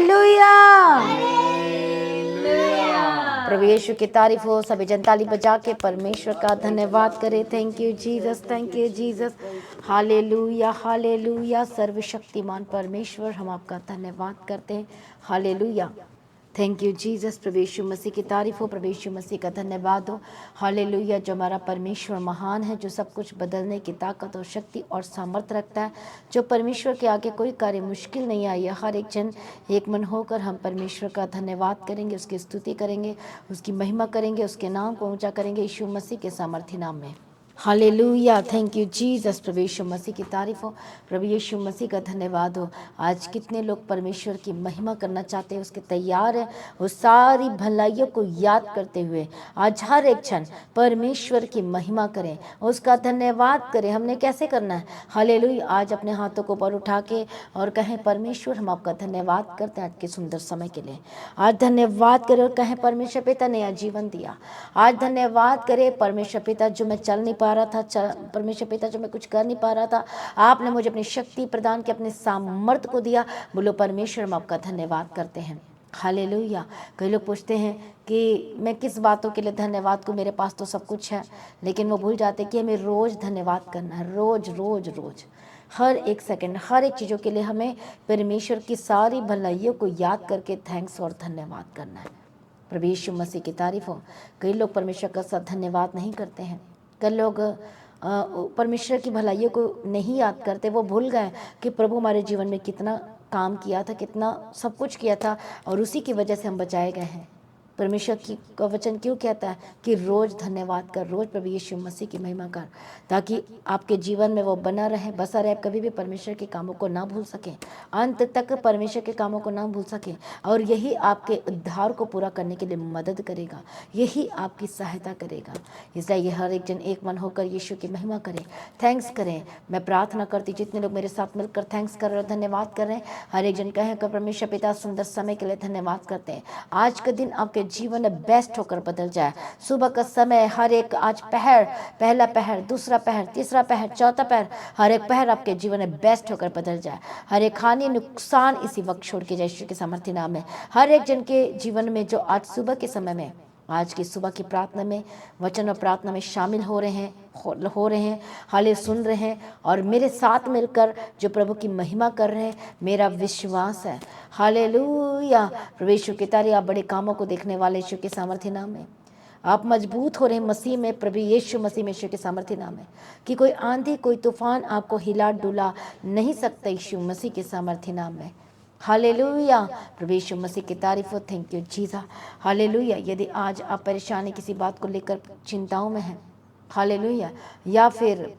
Hallelujah. प्रभु यीशु की तारीफ हो। सभी जनताली बजा के परमेश्वर का धन्यवाद करें। Thank you Jesus, thank you Jesus. Hallelujah hallelujah. सर्वशक्तिमान परमेश्वर, हम आपका धन्यवाद करते हैं। Hallelujah, thank you Jesus. प्रभु यीशु मसीह की तारीफ हो, प्रभु यीशु मसीह का धन्यवाद हो। हालेलुया। जो हमारा परमेश्वर महान है, जो सब कुछ बदलने की ताकत और शक्ति और सामर्थ्य रखता है, जो परमेश्वर के आगे कोई कार्य मुश्किल नहीं आई है। हर एक जन एक मन होकर हम परमेश्वर का धन्यवाद करेंगे, उसकी स्तुति करेंगे, उसकी महिमा करेंगे, उसके नाम को ऊंचा करेंगे यीशु मसीह के सामर्थ्य नाम में। Hallelujah, thank you Jesus. प्रभु यीशु मसीह की तारीफ हो, प्रभु यीशु मसीह का धन्यवाद हो। आज कितने लोग परमेश्वर की महिमा करना चाहते हैं, उसके तैयार हैं, वो सारी भलाइयों को याद करते हुए आज हर एक क्षण परमेश्वर की महिमा करें, उसका धन्यवाद करें। हमने कैसे करना है? हालेलुया। आज अपने हाथों को ऊपर उठा के और कहें, परमेश्वर हम आपका धन्यवाद करते हैं आज के सुंदर समय के लिए। आज धन्यवाद करें और कहें, परमेश्वर पिता ने आज जीवन दिया। आज धन्यवाद करें, परमेश्वर पिता जो मैं चल नहीं पा रहा था, परमेश्वर पिता जो मैं कुछ कर नहीं पा रहा था, आपने मुझे अपनी शक्ति प्रदान की, अपने सामर्थ्य को दिया। बोलो परमेश्वर हम आपका धन्यवाद करते हैं। हालेलुया। कई लोग पूछते हैं कि मैं किस बातों के लिए धन्यवाद को, मेरे पास तो सब कुछ है, लेकिन वो भूल जाते कि हमें रोज़ धन्यवाद करना है। रोज़ रोज़ रोज़, हर एक सेकंड, हर एक चीज़ों के लिए हमें परमेश्वर की सारी भलाइयों को याद करके थैंक्स और धन्यवाद करना है। प्रभु यीशु मसीह की तारीफ हो। कई लोग परमेश्वर का साथ धन्यवाद नहीं करते हैं। कई लोग परमेश्वर की भलाइयों को नहीं याद करते। वो भूल गए कि प्रभु हमारे जीवन में कितना काम किया था, कितना सब कुछ किया था, और उसी की वजह से हम बचाए गए हैं। परमेश्वर की का वचन क्यों कहता है कि रोज़ धन्यवाद कर, रोज़ प्रभु यीशु मसीह की महिमा कर, ताकि आपके जीवन में वो बना रहे, बसा रहे। कभी भी परमेश्वर के कामों को ना भूल सकें, अंत तक परमेश्वर के कामों को ना भूल सकें, और यही आपके उद्धार को पूरा करने के लिए मदद करेगा, यही आपकी सहायता करेगा। इसलिए ये हर एक जन एक मन होकर यीशु की महिमा करें, थैंक्स करें। मैं प्रार्थना करती, जितने लोग मेरे साथ मिलकर थैंक्स कर रहे हो, धन्यवाद कर रहे हैं, हर एक जन कहें कि परमेश्वर पिता सुंदर समय के लिए धन्यवाद करते हैं। आज का दिन आपके जीवन में बेस्ट होकर बदल जाए। सुबह का समय, हर एक आज पहर, पहला पहर, दूसरा पहर, तीसरा पहर, चौथा पहर, हर एक पहर आपके जीवन में बेस्ट होकर बदल जाए। हर एक हानि नुकसान इसी वक्त छोड़ के जाए यीशु के सामर्थ्य नाम में। हर एक जन के जीवन में जो आज सुबह के समय में, आज की सुबह की प्रार्थना में, वचन और प्रार्थना में शामिल हो रहे हैं, हाले सुन रहे हैं और मेरे साथ मिलकर जो प्रभु की महिमा कर रहे हैं, मेरा विश्वास है हालेलुया। प्रभु यीशु की तारीफ, आप बड़े कामों को देखने वाले यीशु के सामर्थ्य नाम में। आप मजबूत हो रहे हैं मसीह में, प्रभु यीशु मसीह में, यीशु के सामर्थ्य नाम है कि कोई आंधी, कोई तूफान आपको हिला डुला नहीं सकता यीशु मसीह के सामर्थ्य नाम में। हालेलुया। प्रभु यीशु मसीह की तारीफ हो। Thank you Jesus. हालेलुया। यदि आज आप परेशानी किसी बात को लेकर चिंताओं में हैं, हालेलुया, या फिर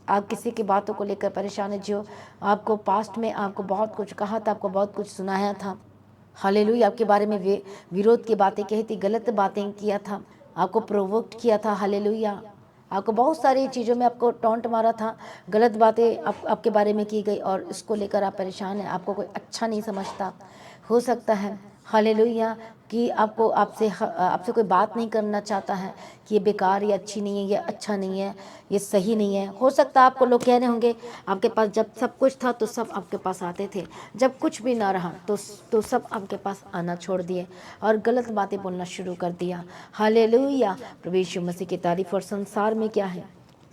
आप किसी की बातों को लेकर परेशान है, जो आपको पास्ट में आपको बहुत कुछ कहा था, आपको बहुत कुछ सुनाया था, हालेलुया, आपके बारे में विरोध की बातें कही थी, गलत बातें किया था, आपको प्रोवोक्ट किया था, हालेलुया, आपको बहुत सारी चीज़ों में आपको टॉन्ट मारा था, गलत बातें आपके बारे में की गई, और इसको लेकर आप परेशान हैं, आपको कोई अच्छा नहीं समझता। हो सकता है हालेलुया कि आपसे कोई बात नहीं करना चाहता है कि ये बेकार, ये अच्छी नहीं है, ये अच्छा नहीं है, ये सही नहीं है। हो सकता है आपको लोग कह रहे होंगे, आपके पास जब सब कुछ था तो सब आपके पास आते थे, जब कुछ भी ना रहा तो सब आपके पास आना छोड़ दिए और गलत बातें बोलना शुरू कर दिया। हालेलुया। प्रभु यीशु मसीह की तारीफ। और संसार में क्या है?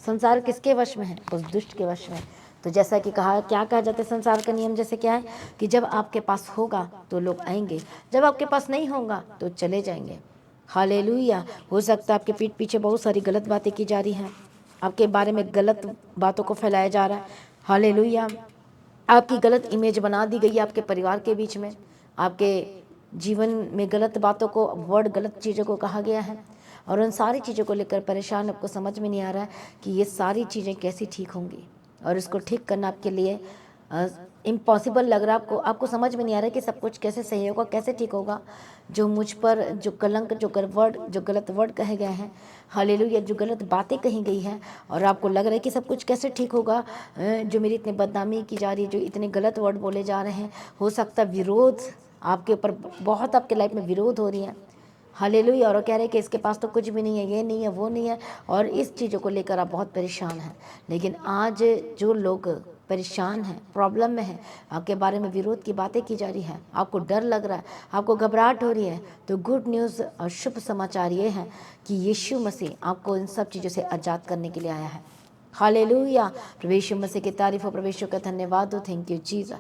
संसार किसके वश में है? उस दुष्ट के वश में। तो जैसा कि क्या कहा जाता है, संसार का नियम जैसे क्या है कि जब आपके पास होगा तो लोग आएंगे, जब आपके पास नहीं होगा तो चले जाएंगे। हालेलुया। हो सकता है आपके पीठ पीछे बहुत सारी गलत बातें की जा रही हैं, आपके बारे में गलत बातों को फैलाया जा रहा है। हालेलुया। आपकी गलत इमेज बना दी गई है आपके परिवार के बीच में, आपके जीवन में गलत बातों को, वर्ड, गलत चीज़ों को कहा गया है, और उन सारी चीज़ों को लेकर परेशान, आपको समझ में नहीं आ रहा है कि ये सारी चीज़ें कैसी ठीक होंगी, और इसको ठीक करना आपके लिए इम्पॉसिबल लग रहा है। आपको समझ में नहीं आ रहा है कि सब कुछ कैसे सही होगा, कैसे ठीक होगा। जो मुझ पर जो कलंक, जो गलत वर्ड कहे गए हैं, हालेलुया, जो गलत बातें कही गई हैं, और आपको लग रहा है कि सब कुछ कैसे ठीक होगा, जो मेरी इतनी बदनामी की जा रही है, जो इतने गलत वर्ड बोले जा रहे हैं, हो सकता है विरोध आपके ऊपर बहुत, आपके लाइफ में विरोध हो रही है। हालेलुया। और कह रहे हैं कि इसके पास तो कुछ भी नहीं है, ये नहीं है, वो नहीं है, और इस चीज़ों को लेकर आप बहुत परेशान हैं। लेकिन आज जो लोग परेशान हैं, प्रॉब्लम में हैं, आपके बारे में विरोध की बातें की जा रही है, आपको डर लग रहा है, आपको घबराहट हो रही है, तो गुड न्यूज़ और शुभ समाचार ये है कि यीशु मसीह आपको इन सब चीज़ों से आज़ाद करने के लिए आया है। हालेलुया, प्रभु यीशु मसीह की तारीफ हो, प्रभु यीशु का धन्यवाद हो। Thank you Jesus.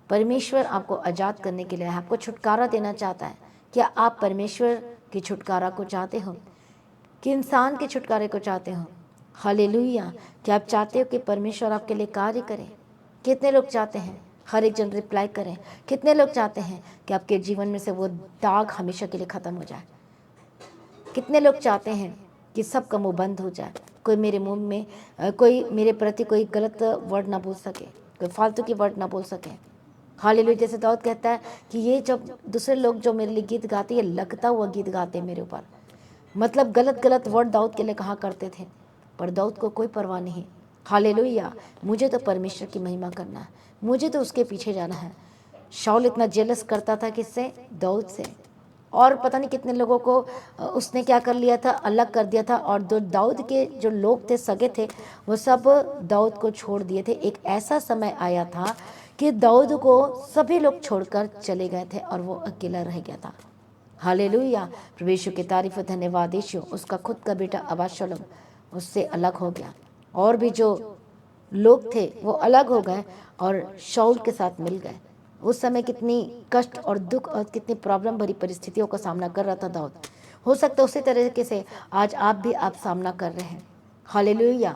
परमेश्वर आपको आज़ाद करने के लिए है, आपको छुटकारा देना चाहता है। क्या आप परमेश्वर की छुटकारा को चाहते हो कि इंसान के छुटकारे को चाहते हो? हालेलुया, क्या आप चाहते हो कि परमेश्वर आपके लिए कार्य करे? कितने लोग चाहते हैं? हर एक जन रिप्लाई करें। कितने लोग चाहते हैं कि आपके जीवन में से वो दाग हमेशा के लिए ख़त्म हो जाए? कितने लोग चाहते हैं कि सबका मुंह बंद हो जाए, कोई मेरे मुंह में कोई मेरे प्रति कोई गलत वर्ड ना बोल सके, कोई फालतू की वर्ड ना बोल सके? हालेलुया, जैसे दाऊद कहता है कि ये जब दूसरे लोग जो मेरे लिए गीत गाते हैं, लगता हुआ गीत गाते हैं मेरे ऊपर। मतलब गलत गलत वर्ड दाऊद के लिए कहा करते थे, पर दाऊद को कोई परवाह नहीं। हालेलुया, मुझे तो परमेश्वर की महिमा करना है, मुझे तो उसके पीछे जाना है। शाऊल इतना जेलस करता था किससे? दाऊद से। और पता नहीं कितने लोगों को उसने क्या कर लिया था, अलग कर दिया था। और जो दाऊद के जो लोग थे, सगे थे, वो सब दाऊद को छोड़ दिए थे। एक ऐसा समय आया था कि दाऊद को सभी लोग छोड़कर चले गए थे और वो अकेला रह गया था। हालेलुया, प्रभु यीशु की तारीफ, धन्यवाद यीशु। उसका खुद का बेटा अबशालोम उससे अलग हो गया, और भी जो लोग थे वो अलग हो गए और शाऊल के साथ मिल गए। उस समय कितनी कष्ट और दुख और कितनी प्रॉब्लम भरी परिस्थितियों का सामना कर रहा था दाऊद। हो सकता है उसी तरीके से आज आप सामना कर रहे हैं। हालेलुया,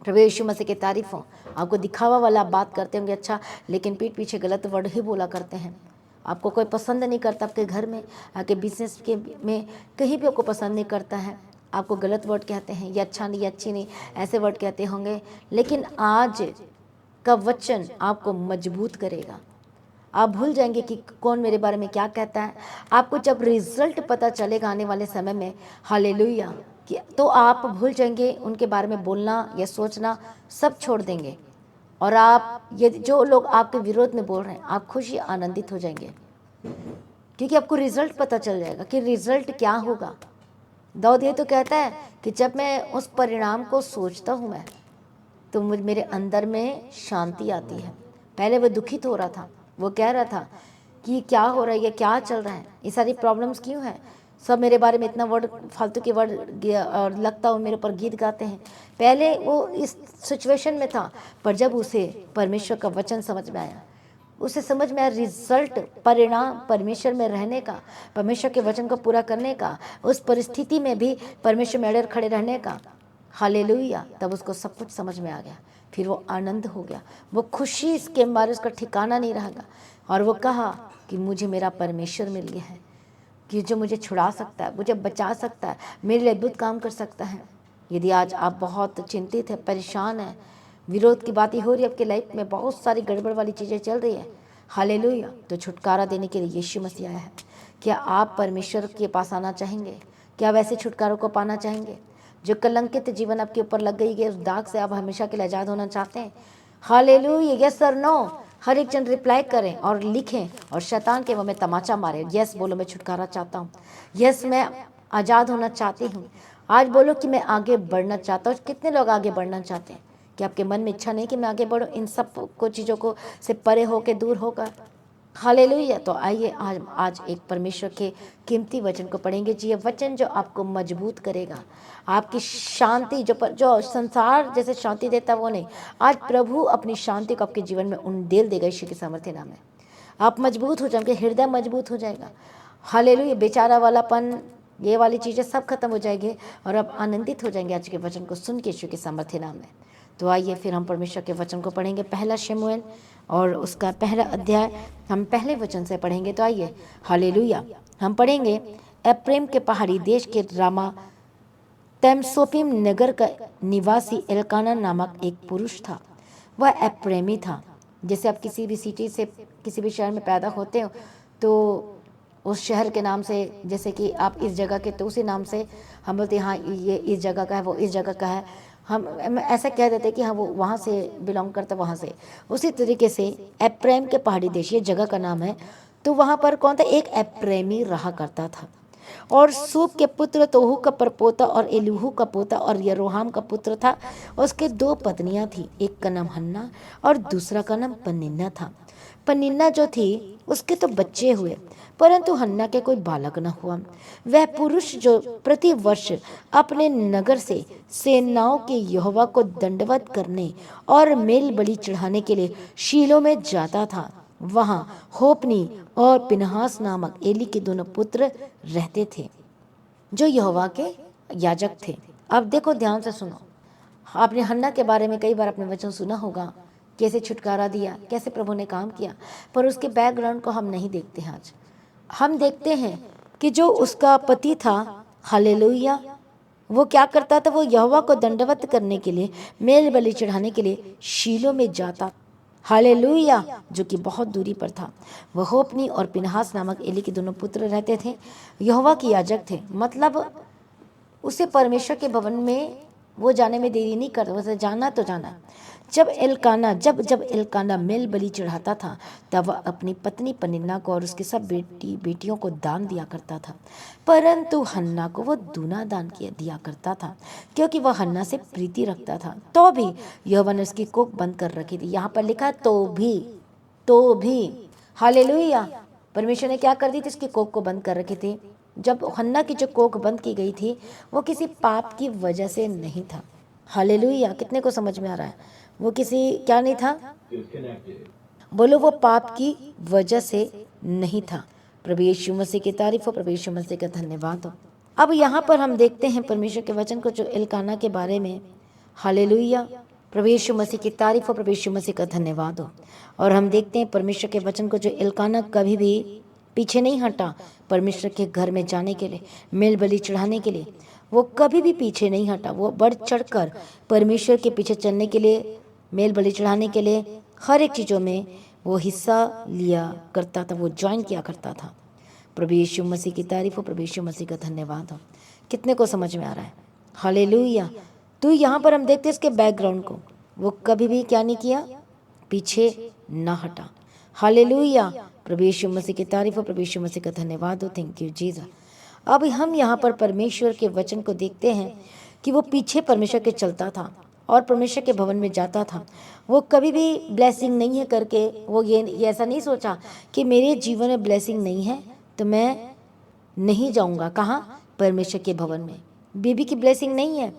प्रभु यीशु मसीह की तारीफ हो। आपको दिखावा वाला आप बात करते होंगे, अच्छा, लेकिन पीठ पीछे गलत वर्ड ही बोला करते हैं। आपको कोई पसंद नहीं करता, आपके घर में, आपके बिजनेस के में, कहीं भी आपको पसंद नहीं करता है, आपको गलत वर्ड कहते हैं, ये अच्छा नहीं, ये अच्छी नहीं, ऐसे वर्ड कहते होंगे। लेकिन आज का वचन आपको मजबूत करेगा। आप भूल जाएंगे कि कौन मेरे बारे में क्या कहता है। आपको जब रिजल्ट पता चलेगा आने वाले समय में, हालेलुया, कि तो आप भूल जाएंगे उनके बारे में बोलना या सोचना, सब छोड़ देंगे। और आप ये जो लोग आपके विरोध में बोल रहे हैं, आप खुशी आनंदित हो जाएंगे, क्योंकि आपको रिजल्ट पता चल जाएगा कि रिजल्ट क्या होगा। दाऊद ये तो कहता है कि जब मैं उस परिणाम को सोचता हूँ मैं, तो मेरे अंदर में शांति आती है। पहले वो दुखित हो रहा था, वो कह रहा था कि क्या हो रहा है, ये क्या चल रहा है, ये सारी प्रॉब्लम्स क्यों है, सब मेरे बारे में इतना वर्ड, फालतू के वर्ड, और लगता हो मेरे ऊपर गीत गाते हैं। पहले वो इस सिचुएशन में था, पर जब उसे परमेश्वर का वचन समझ में आया, उसे समझ में आया रिजल्ट, परिणाम परमेश्वर में रहने का, परमेश्वर के वचन को पूरा करने का, उस परिस्थिति में भी परमेश्वर में अड़े खड़े रहने का। हालेलुया, तब उसको सब कुछ समझ में आ गया। फिर वो आनंद हो गया, वो खुशी इसके बारे उसका ठिकाना नहीं रहेगा। और वो कहा कि मुझे मेरा परमेश्वर मिल गया है, कि जो मुझे छुड़ा सकता है, मुझे बचा सकता है, मेरे लिए अद्भुत काम कर सकता है। यदि आज आप बहुत चिंतित हैं, परेशान हैं, विरोध की बातें हो रही है आपकी लाइफ में, बहुत सारी गड़बड़ वाली चीज़ें चल रही है, हालेलुया, तो छुटकारा देने के लिए यीशु मसीह आया है। क्या आप परमेश्वर के पास आना चाहेंगे? क्या वैसे छुटकारों को पाना चाहेंगे? जो कलंकित जीवन आपके ऊपर लग गई है, उस दाग से आप हमेशा के लिए आज़ाद होना चाहते हैं? हालेलुया, यस और नो, हर एक जन रिप्लाई करें और लिखें और शैतान के मुंह में तमाचा मारे। यस बोलो, मैं छुटकारा चाहता हूँ। यस, मैं आज़ाद होना चाहती हूँ। आज बोलो कि मैं आगे बढ़ना चाहता हूँ। कितने लोग आगे बढ़ना चाहते हैं? कि आपके मन में इच्छा नहीं कि मैं आगे बढ़ूँ, इन सब को चीज़ों को से परे होकर, दूर होकर? हालेलुया, तो आइए आज एक परमेश्वर के कीमती वचन को पढ़ेंगे जी। ये वचन जो आपको मजबूत करेगा, आपकी शांति, जो संसार जैसे शांति देता वो नहीं, आज प्रभु अपनी शांति को आपके जीवन में उंडेल देगा यीशु के सामर्थ्य नाम में। आप मजबूत हो जाएंगे, हृदय मजबूत हो जाएगा। हालेलुया, बेचारा वालापन, ये वाली चीज़ें सब खत्म हो जाएंगे और आप आनंदित हो जाएंगे आज के वचन को सुन के यीशु के सामर्थ्य नाम में। तो आइए फिर हम परमेश्वर के वचन को पढ़ेंगे, पहला शमूएल और उसका पहला अध्याय हम पहले वचन से पढ़ेंगे। तो आइए, हालेलुया, हम पढ़ेंगे। एप्रेम के पहाड़ी देश के रामा तैमसोपिम नगर का निवासी एल्काना नामक एक पुरुष था। वह एप्रेमी था। जैसे आप किसी भी सिटी से, किसी भी शहर में पैदा होते हो, तो उस शहर के नाम से, जैसे कि आप इस जगह के, तो उसी नाम से हम बोलते हैं हाँ ये इस जगह का है, वो इस जगह का है। हम ऐसा कह देते कि हाँ वो वहाँ से बिलोंग करता, वहाँ से। उसी तरीके से एप्रेम के पहाड़ी देश, ये जगह का नाम है। तो वहाँ पर कौन था? एक एप्रेमी रहा करता था। और सूप के पुत्र तोहू का परपोता और एलूहू का पोता और यरोहाम का पुत्र था। उसके 2 पत्नियां थी, एक का नाम हन्ना और दूसरा का नाम पनिन्ना था। पनिन्ना जो थी उसके तो बच्चे हुए, परंतु हन्ना के कोई बालक न हुआ। वह पुरुष जो प्रति वर्ष अपने नगर से सेनाओं के यहोवा को दंडवत करने और मेल बलि चढ़ाने के लिए शीलो में जाता था, वहां होपनी और पिनहास नामक एली के दोनों पुत्र रहते थे, जो यहोवा के याजक थे। अब देखो, ध्यान से सुनो। आपने हन्ना के बारे में कई बार अपने वचन सुना होगा, कैसे छुटकारा दिया, कैसे प्रभु ने काम किया, पर उसके बैकग्राउंड को हम नहीं देखते हैं। आज हम देखते हैं कि जो उसका पति था, हालेलुया, वो क्या करता था? वो यहोवा को दंडवत करने के लिए, मेल बलि चढ़ाने के लिए शीलो में जाता, हालेलुया, जो कि बहुत दूरी पर था। वह होपनी और पिनहास नामक एली के दोनों पुत्र रहते थे, यहोवा के याजक थे। मतलब उसे परमेश्वर के भवन में वो जाने में देरी नहीं करता, उसे जाना तो जाना। जब एलकाना मेल बलि चढ़ाता था, तब वह अपनी पत्नी पनिन्ना को और उसके सब बेटियों को दान दिया करता था, परंतु हन्ना को वो दूना दान दिया करता था, क्योंकि वह हन्ना से प्रीति रखता था। तो भी यहोवा ने उसकी कोख बंद कर रखी थी। यहाँ पर लिखा है तो भी हालेलुया, परमेश्वर ने क्या कर दी थी? उसकी कोख को बंद कर रखी थी। जब हन्ना की जो कोख बंद की गई थी, वो किसी पाप की वजह से नहीं था। हालेलुया, कितने को समझ में आ रहा है? वो किसी क्या नहीं था? बोलो, वो पाप की वजह से नहीं था। प्रभु यीशु मसीह की तारीफ हो, प्रभु यीशु मसीह का धन्यवाद हो। अब यहाँ पर हम देखते हैं परमेश्वर के वचन को, जो एलकाना के बारे में। हालेलुया, प्रभु यीशु मसीह की तारीफ हो, प्रभु यीशु मसीह का धन्यवाद हो। और हम देखते हैं परमेश्वर के वचन को, जो एलकाना कभी भी पीछे नहीं हटा परमेश्वर के घर में जाने के लिए, मेल बलि चढ़ाने के लिए। वो कभी भी पीछे नहीं हटा। वो बढ़ चढ़कर परमेश्वर के पीछे चलने के लिए, मेल बलि चढ़ाने के लिए, हर एक चीज़ों में वो हिस्सा लिया करता था, वो ज्वाइन किया करता था। प्रभु यीशु मसीह की तारीफ हो, प्रभु यीशु मसीह का धन्यवाद हो। कितने को समझ में आ रहा है? हालेलुया। तो यहाँ पर हम देखते हैं इसके बैकग्राउंड को। वो कभी भी क्या नहीं किया? पीछे ना हटा। हालेलुया, प्रभु यीशु मसीह की तारीफ हो, प्रभु यीशु मसीह का धन्यवाद हो। Thank you Jesus. अब हम यहाँ पर परमेश्वर के वचन को देखते हैं कि वो पीछे परमेश्वर के चलता था और परमेश्वर के भवन में जाता था। वो कभी भी ब्लेसिंग नहीं है करके वो ये ऐसा नहीं सोचा कि मेरे जीवन में ब्लेसिंग नहीं है तो मैं नहीं जाऊंगा। कहाँ? परमेश्वर के भवन में। बीबी की ब्लेसिंग नहीं है,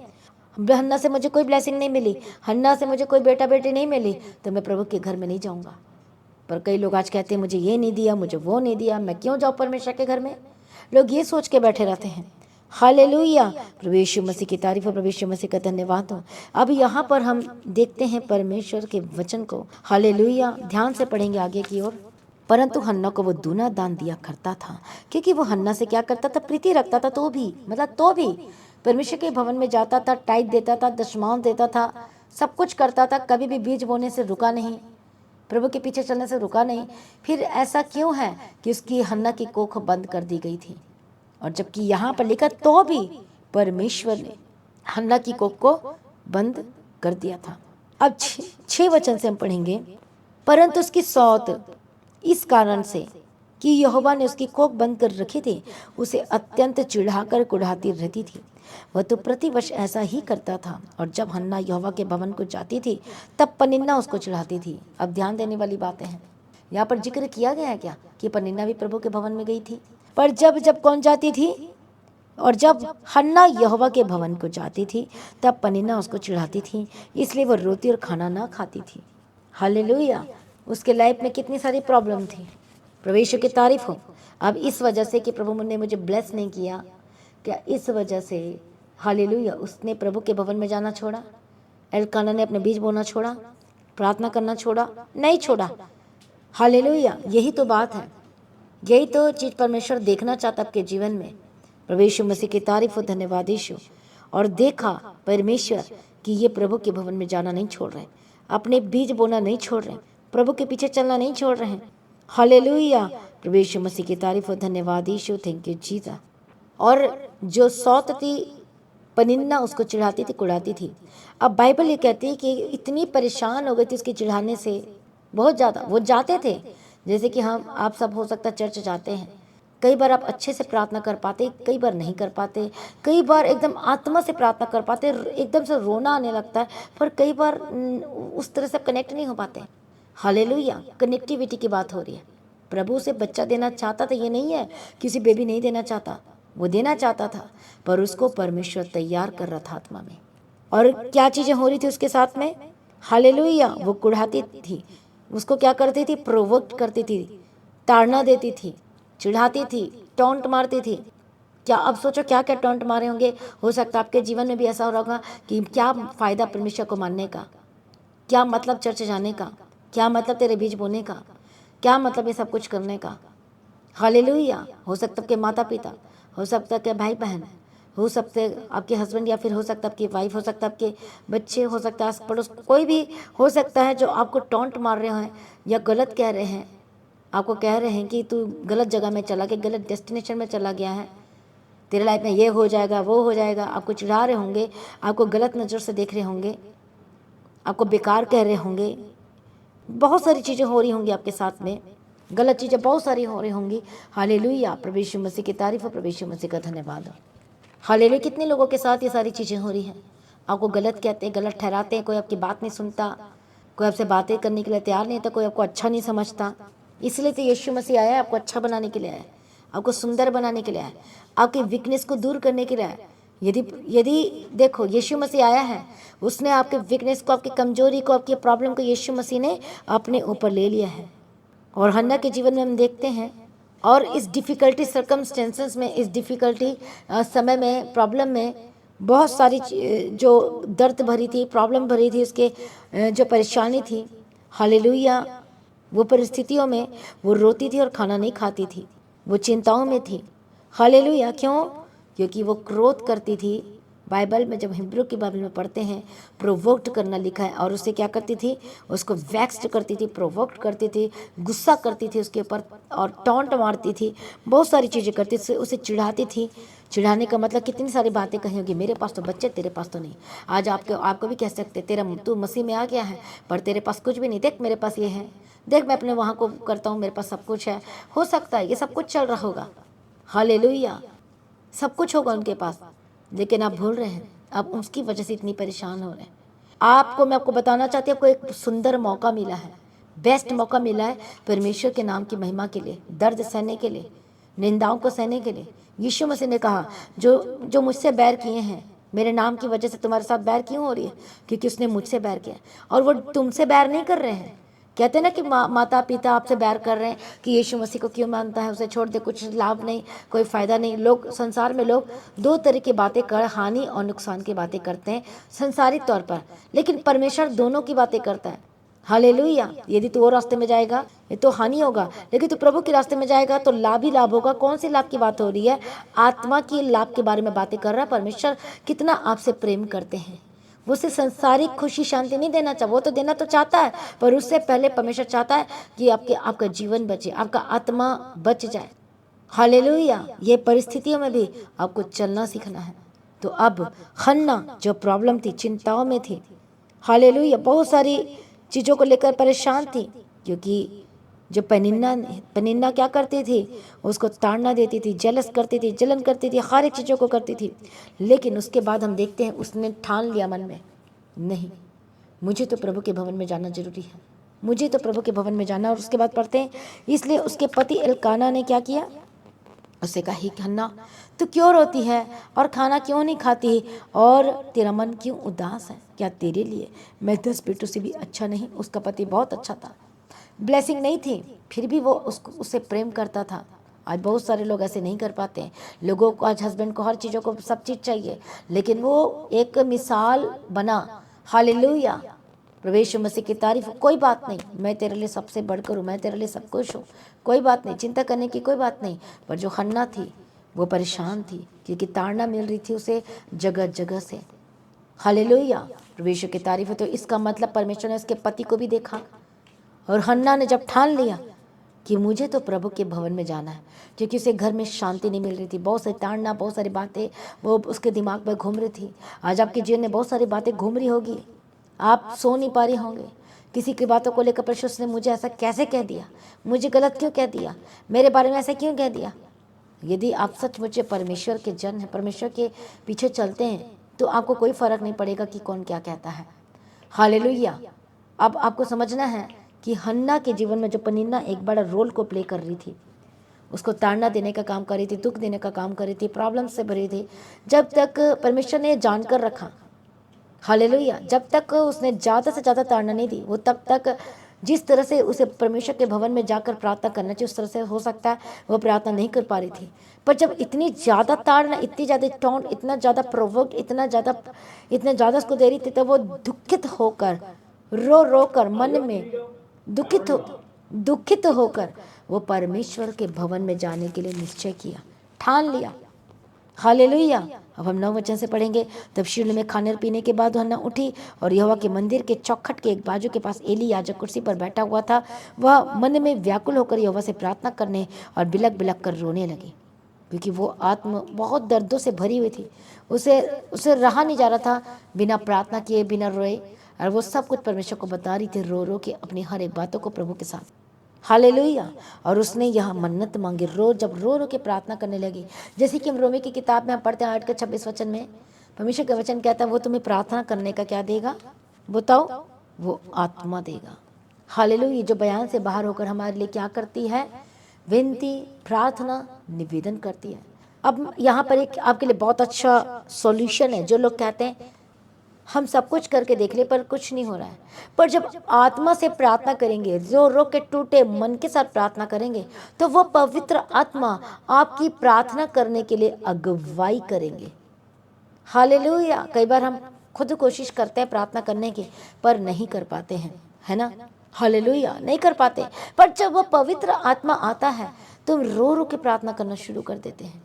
हन्ना से मुझे कोई ब्लेसिंग नहीं मिली, हन्ना से मुझे कोई बेटा बेटी नहीं मिली, तो मैं प्रभु के घर में नहीं जाऊंगा। पर कई लोग आज कहते हैं मुझे ये नहीं दिया, मुझे वो नहीं दिया, मैं क्यों जाऊँ परमेश्वर के घर में? लोग ये सोच के बैठे रहते हैं। हालेलुया, प्रभु यीशु मसीह की तारीफ हो, प्रभु यीशु मसीह का धन्यवाद हो। अब यहाँ पर हम देखते हैं परमेश्वर के वचन को। हालेलुया, ध्यान से पढ़ेंगे आगे की ओर। परंतु हन्ना को वो दूना दान दिया करता था, क्योंकि वो हन्ना से क्या करता था? प्रीति रखता था। तो भी परमेश्वर के भवन में जाता था, टाइप देता था, दशमांश देता था, सब कुछ करता था। कभी भी बीज बोने से रुका नहीं, प्रभु के पीछे चलने से रुका नहीं। फिर ऐसा क्यों है कि उसकी हन्ना की कोख बंद कर दी गई थी? और जबकि यहाँ पर लिखा तो भी परमेश्वर ने हन्ना की कोख को बंद कर दिया था। अब 6 वचन से हम पढ़ेंगे। परंतु उसकी सौत इस कारण से कि यहोवा ने उसकी कोख बंद कर रखी थी, उसे अत्यंत चिढ़ाकर कुढ़ाती रहती थी। वह तो प्रतिवर्ष ऐसा ही करता था। और जब हन्ना यहोवा के भवन को जाती थी, तब पनिन्ना उसको चिढ़ाती थी। अब ध्यान देने वाली बातें हैं। यहाँ पर जिक्र किया गया है क्या कि पनिन्ना भी प्रभु के भवन में गई थी? पर जब कौन जाती थी? और जब हन्ना यहोवा के भवन को जाती थी, तब पनिन्ना उसको चिढ़ाती थी, इसलिए वो रोती और खाना ना खाती थी। हालेलुया, उसके लाइफ में कितनी सारी प्रॉब्लम थी। प्रभु यीशु की तारीफ हो। अब इस वजह से कि प्रभु ने मुझे ब्लेस नहीं किया, क्या इस वजह से हालेलुया उसने प्रभु के भवन में जाना छोड़ा? एलकाना ने अपने बीज बोना छोड़ा? प्रार्थना करना छोड़ा? नहीं छोड़ा। हालेलुया, यही तो बात है, यही तो चीज़ परमेश्वर देखना चाहता आपके जीवन में। प्रभु यीशु मसीह की तारीफ हो, धन्यवाद यीशु। और देखा परमेश्वर कि ये प्रभु के भवन में जाना नहीं छोड़ रहे, अपने बीज बोना नहीं छोड़ रहे, प्रभु के पीछे चलना नहीं छोड़ रहे हैं। हालेलुया, प्रभु यीशु मसीह की तारीफ हो, धन्यवाद यीशु। Thank you Jesus. और जो सौत थी पनिन्ना उसको चिढ़ाती थी, कुढ़ाती थी। अब बाइबल ये कहती है कि इतनी परेशान हो गई थी उसके चिढ़ाने से, बहुत ज़्यादा। वो जाते थे, जैसे कि हम आप सब हो सकता चर्च जाते हैं, कई बार आप अच्छे से प्रार्थना कर पाते, कई बार नहीं कर पाते, कई बार एकदम आत्मा से प्रार्थना कर पाते, एकदम से रोना आने लगता है, पर कई बार उस तरह से कनेक्ट नहीं हो पाते। हालेलुया, कनेक्टिविटी की बात हो रही है। प्रभु से बच्चा देना चाहता था, ये नहीं है किसी बेबी नहीं देना चाहता, वो देना चाहता था, पर उसको परमेश्वर तैयार कर रहा था आत्मा में। और क्या चीज़ें हो रही थी उसके साथ में? हालेलुया, वो कुढ़ाती थी, उसको क्या करती थी? प्रोवोक्ट करती थी, ताड़ना देती थी, चिढ़ाती थी, टॉन्ट मारती थी। क्या अब सोचो क्या क्या टॉन्ट मारे होंगे। हो सकता है आपके जीवन में भी ऐसा हो रहा होगा कि क्या फ़ायदा परमेश्वर को मानने का, क्या मतलब चर्च जाने का, क्या मतलब तेरे बीच बोने का, क्या मतलब ये सब कुछ करने का। हालेलुया। हो सकता है आपके माता पिता, हो सकता है आपके भाई बहन, हो सकते हैं आपके हस्बैंड, या फिर हो सकता है आपकी वाइफ, हो सकता है आपके बच्चे, हो सकता है आस पड़ोस कोई भी हो सकता है जो आपको टॉन्ट मार रहे हैं या गलत कह रहे हैं, आपको कह रहे हैं कि तू गलत जगह में चला गया, गलत डेस्टिनेशन में चला गया है, तेरे लाइफ में ये हो जाएगा वो हो जाएगा। आपको चिढ़ा रहे होंगे, आपको गलत नज़र से देख रहे होंगे, आपको बेकार कह रहे होंगे, बहुत सारी चीज़ें हो रही होंगी आपके साथ में, गलत चीज़ें बहुत सारी हो रही होंगी। हालेलुया, प्रभु यीशु मसीह की तारीफ हो, प्रभु यीशु मसीह का धन्यवाद हो। हालेलुया। कितने लोगों के साथ ये सारी चीज़ें हो रही हैं, आपको गलत कहते हैं, गलत ठहराते हैं, कोई आपकी बात नहीं सुनता, कोई आपसे बातें करने के लिए तैयार नहीं था, कोई आपको अच्छा नहीं समझता। इसलिए तो यीशु मसीह आया है, आपको अच्छा बनाने के लिए आया है, आपको सुंदर बनाने के लिए आया है, आपकी वीकनेस को दूर करने के लिए आया है। यदि देखो यीशु मसीह आया है, उसने आपके वीकनेस को, आपकी कमजोरी को, आपकी प्रॉब्लम को यीशु मसीह ने अपने ऊपर ले लिया है। और हन्ना के जीवन में हम देखते हैं, और इस डिफ़िकल्टी सर्कमस्टेंसेस में, इस डिफ़िकल्टी समय में, प्रॉब्लम में, बहुत सारी जो दर्द भरी थी, प्रॉब्लम भरी थी, उसके जो परेशानी थी, हालेलुया, वो परिस्थितियों में वो रोती थी और खाना नहीं खाती थी, वो चिंताओं में थी। हालेलुया। क्यों? क्योंकि वो क्रोध करती थी। बाइबल में जब हिब्रू की बाइबल में पढ़ते हैं, प्रोवोक्ट करना लिखा है, और उससे क्या करती थी? उसको वैक्स्ड करती थी, प्रोवोक्ट करती थी, गुस्सा करती थी उसके ऊपर, और टॉन्ट मारती थी, बहुत सारी चीज़ें करती थी, उसे चिढ़ाती थी। चिढ़ाने का मतलब कितनी सारी बातें कही होगी, मेरे पास तो बच्चे, तेरे पास तो नहीं। आज आपको भी कह सकते, तेरा तू मसीह में आ गया है पर तेरे पास कुछ भी नहीं, देख मेरे पास ये है, देख मैं अपने वहाँ को करता हूँ, मेरे पास सब कुछ है। हो सकता है ये सब कुछ चल रहा होगा, हालेलुया, सब कुछ होगा उनके पास, लेकिन आप भूल रहे हैं, आप उसकी वजह से इतनी परेशान हो रहे हैं। मैं आपको बताना चाहती हूँ, आपको एक सुंदर मौका मिला है, बेस्ट मौका मिला है परमेश्वर के नाम की महिमा के लिए, दर्द सहने के लिए, निंदाओं को सहने के लिए। यीशु मसीह ने कहा, जो जो मुझसे बैर किए हैं, मेरे नाम की वजह से तुम्हारे साथ बैर क्यों हो रही है? क्योंकि उसने मुझसे बैर किया, और वो तुमसे बैर नहीं कर रहे हैं। कहते हैं ना कि माता पिता आपसे बैर कर रहे हैं कि यीशु मसीह को क्यों मानता है, उसे छोड़ दे, कुछ लाभ नहीं, कोई फ़ायदा नहीं। लोग संसार में लोग दो तरह की बातें कर, हानि और नुकसान की बातें करते हैं संसारिक तौर पर, लेकिन परमेश्वर दोनों की बातें करता है। हालेलुया। यदि तू वो रास्ते में जाएगा ये तो हानि होगा, लेकिन तू प्रभु के रास्ते में जाएगा तो लाभ ही लाभ होगा। कौन सी लाभ की बात हो रही है? आत्मा की लाभ के बारे में बातें कर रहा है। परमेश्वर कितना आपसे प्रेम करते हैं, वो सिर्फ संसारिक खुशी शांति नहीं देना चाहता, वो तो देना तो चाहता है, पर उससे पहले परमेश्वर चाहता है कि आपका जीवन बचे, आपका आत्मा बच जाए। हालेलुया। ये परिस्थितियों में भी आपको चलना सीखना है। तो अब हन्ना जो प्रॉब्लम थी, चिंताओं में थी, हालेलुया, बहुत सारी चीज़ों को लेकर परेशान थी, क्योंकि जो पनिन्ना क्या करती थी? उसको ताड़ना देती थी, जेलस करती थी, जलन करती थी, हर एक चीज़ों को करती थी। लेकिन उसके बाद हम देखते हैं उसने ठान लिया मन में, नहीं, मुझे तो प्रभु के भवन में जाना जरूरी है, मुझे तो प्रभु के भवन में जाना। और उसके बाद पढ़ते हैं, इसलिए उसके पति एल्काना ने क्या किया? उससे कहा, ही हन्ना, तू क्यों रोती है और खाना क्यों नहीं खाती, और तेरा मन क्यों उदास है? क्या तेरे लिए मैं 10 बेटों से भी अच्छा नहीं? उसका पति बहुत अच्छा था, ब्लेसिंग नहीं थी, फिर भी वो उससे प्रेम करता था। आज बहुत सारे लोग ऐसे नहीं कर पाते हैं। लोगों को आज हस्बैंड को हर चीज़ों को सब चीज़ चाहिए, लेकिन वो एक मिसाल बना। हालेलुया, प्रभु यीशु मसीह की तारीफ। कोई बात नहीं, मैं तेरे लिए सबसे बढ़कर हूँ, मैं तेरे लिए सब कुछ हूँ, कोई बात नहीं, चिंता करने की कोई बात नहीं। पर जो हन्ना थी वो परेशान थी, क्योंकि ताड़ना मिल रही थी उसे जगह जगह से। हालेलुया, प्रभु यीशु की तारीफ है। तो इसका मतलब परमेश्वर ने उसके पति को भी देखा, और हन्ना ने जब ठान लिया कि मुझे तो प्रभु के भवन में जाना है, क्योंकि उसे घर में शांति नहीं मिल रही थी, बहुत सारी ताड़ना, बहुत सारी बातें वो उसके दिमाग में घूम रही थी। आज आपके जीवन में बहुत सारी बातें घूम रही होगी, आप सो नहीं पा रही होंगे, किसी की बातों को लेकर परमेश्वर ने मुझे ऐसा कैसे कह दिया, मुझे गलत क्यों कह दिया, मेरे बारे में ऐसा क्यों कह दिया। यदि आप सचमुच परमेश्वर के जन हैं, परमेश्वर के पीछे चलते हैं, तो आपको कोई फर्क नहीं पड़ेगा कि कौन क्या कहता है। हालेलुया। अब आपको समझना है कि हन्ना के जीवन में जो पनिन्ना एक बड़ा रोल को प्ले कर रही थी, उसको ताड़ना देने का काम कर रही थी, दुख देने का काम कर रही थी, प्रॉब्लम से भरी थी। जब तक परमेश्वर ने जानकर रखा, हालेलुया, जब तक उसने ज़्यादा से ज़्यादा ताड़ना नहीं दी, वो तब तक जिस तरह से उसे परमेश्वर के भवन में जाकर प्रार्थना करना चाहिए उस तरह से हो सकता है वो प्रार्थना नहीं कर पा रही थी। पर जब इतनी ज़्यादा ताड़ना, इतनी ज़्यादा टॉन्ट, इतना ज़्यादा प्रोवोक, इतना ज़्यादा उसको दे रही थी, तो वो दुखित होकर, रो रो कर मन में दुखित होकर वो परमेश्वर के भवन में जाने के लिए निश्चय किया, ठान लिया। हालेलुया। अब हम 9 वचन से पढ़ेंगे। तब शीलो में खाने और पीने के बाद हन्ना उठी और यहोवा के मंदिर के चौखट के एक बाजू के पास एली याजक कुर्सी पर बैठा हुआ था। वह मन में व्याकुल होकर यहोवा से प्रार्थना करने और बिलक बिलक कर रोने लगी, क्योंकि वो आत्मा बहुत दर्दों से भरी हुई थी। उसे रहा नहीं जा रहा था बिना प्रार्थना किए, बिना रोए, और वो सब कुछ परमेश्वर को बता रही थी, रो रो के अपनी हर एक बातों को प्रभु के साथ। हालेलुया। और उसने यह मन्नत मांगी, जब रो रो के प्रार्थना करने लगी। जैसे कि हम रोमी की किताब में हम पढ़ते हैं 8 के 26 वचन में, परमेश्वर का वचन कहता है वो तुम्हें प्रार्थना करने का क्या देगा, बताओ, वो आत्मा देगा। हालेलुया। जो बयान से बाहर होकर हमारे लिए क्या करती है, विनती, प्रार्थना, निवेदन करती है। अब यहाँ पर एक आपके लिए बहुत अच्छा सॉल्यूशन है। जो लोग कहते हैं हम सब कुछ करके देख ले पर कुछ नहीं हो रहा है, पर जब आत्मा से प्रार्थना करेंगे, रो रो के टूटे मन के साथ प्रार्थना करेंगे, तो वो पवित्र आत्मा आपकी प्रार्थना करने के लिए अगुवाई करेंगे। हालेलुया। कई बार हम खुद कोशिश करते हैं प्रार्थना करने की, पर नहीं कर पाते हैं, है ना। हालेलुया, नहीं कर पाते। पर जब वो पवित्र आत्मा आता है तो रो रो के प्रार्थना करना शुरू कर देते हैं।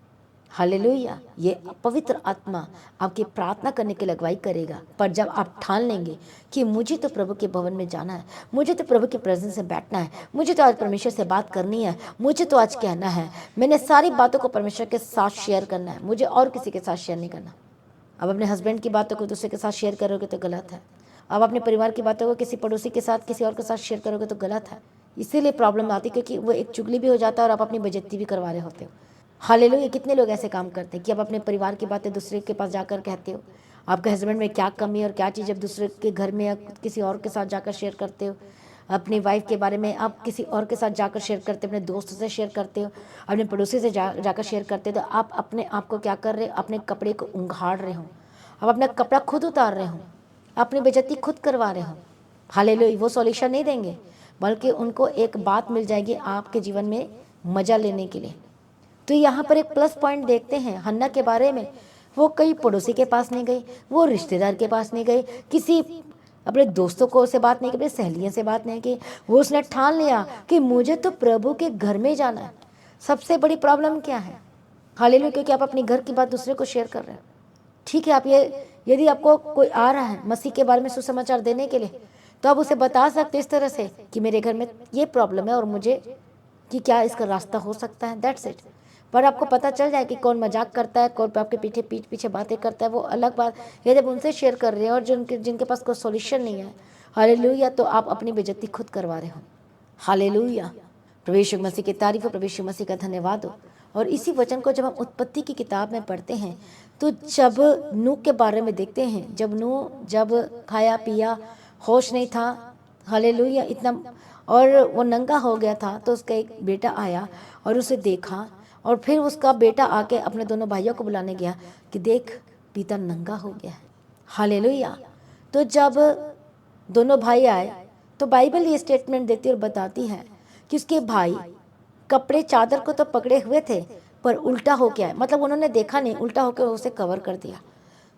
हालेलुया। ये पवित्र आत्मा आपकी प्रार्थना करने की अगुवाई करेगा। पर जब आप ठान लेंगे कि मुझे तो प्रभु के भवन में जाना है, मुझे तो प्रभु के प्रेजेंस में बैठना है, मुझे तो आज परमेश्वर से बात करनी है, मुझे तो आज कहना है, मैंने सारी बातों को परमेश्वर के साथ शेयर करना है, मुझे और किसी के साथ शेयर नहीं करना। अब अपने हस्बैंड की बातों को दूसरे के साथ शेयर करोगे तो गलत है। अब अपने परिवार की बातों को किसी पड़ोसी के साथ, किसी और के साथ शेयर करोगे तो गलत है। इसीलिए प्रॉब्लम आती है, क्योंकि वो एक चुगली भी हो जाता है और आप अपनी बेइज्जती भी करवा रहे होते हो। हालेलुया। कितने लोग ऐसे काम करते हैं कि आप अपने परिवार की बातें दूसरे के पास जाकर कहते हो, आपके हस्बैंड में क्या कमी है और क्या चीज़, अब दूसरे के घर में या किसी और के साथ जाकर शेयर करते हो। अपनी वाइफ के बारे में आप किसी और के साथ जाकर शेयर करते हो, अपने दोस्त से शेयर करते हो, अपने पड़ोसी से जाकर शेयर करते हो। तो आप अपने आप को क्या कर रहे हो, अपने कपड़े को उंघाड़ रहे हो, आप अपना कपड़ा खुद उतार रहे हो, अपनी बेइज्जती खुद करवा रहे हो। हालेलुया। वो सॉल्यूशन नहीं देंगे, बल्कि उनको एक बात मिल जाएगी आपके जीवन में मज़ा लेने के लिए। तो यहाँ पर एक प्लस पॉइंट देखते हैं हन्ना के बारे में। वो कई पड़ोसी के पास नहीं गई, वो रिश्तेदार के पास नहीं गई, किसी अपने दोस्तों को से बात नहीं की, अपनी सहेलियों से बात नहीं की। वो उसने ठान लिया कि मुझे तो प्रभु के घर में जाना है। सबसे बड़ी प्रॉब्लम क्या है, हालेलुया, क्योंकि आप अपनी घर की बात दूसरे को शेयर कर रहे हो। ठीक है, आप ये यदि आपको कोई आ रहा है मसीह के बारे में सुसमाचार देने के लिए, तो आप उसे बता सकते इस तरह से कि मेरे घर में ये प्रॉब्लम है और मुझे कि क्या इसका रास्ता हो सकता है, दैट्स इट। पर आपको पता चल जाए कि कौन मजाक करता है, कौन आपके पीठ पीछे बातें करता है, वो अलग बात है। जब उनसे शेयर कर रहे हैं और जिनके पास कोई सॉल्यूशन नहीं है, हालेलुया, तो आप अपनी बेइज्जती खुद करवा रहे हो। हालेलुया। प्रभु यीशु मसीह की तारीफ हो, प्रभु यीशु मसीह का धन्यवाद हो। और इसी वचन को जब हम उत्पत्ति की किताब में पढ़ते हैं, तो जब नूह के बारे में देखते हैं, जब खाया पिया, होश नहीं था, हालेलुया, इतना, और वो नंगा हो गया था, तो उसका एक बेटा आया और उसे देखा, और फिर उसका बेटा आके अपने दोनों भाइयों को बुलाने गया कि देख, पिता नंगा हो गया है। हालेलुया। तो जब दोनों भाई आए, तो बाइबल ये स्टेटमेंट देती और बताती है कि उसके भाई कपड़े चादर को तो पकड़े हुए थे, पर उल्टा होके आए, मतलब उन्होंने देखा नहीं, उल्टा होकर उसे कवर कर दिया।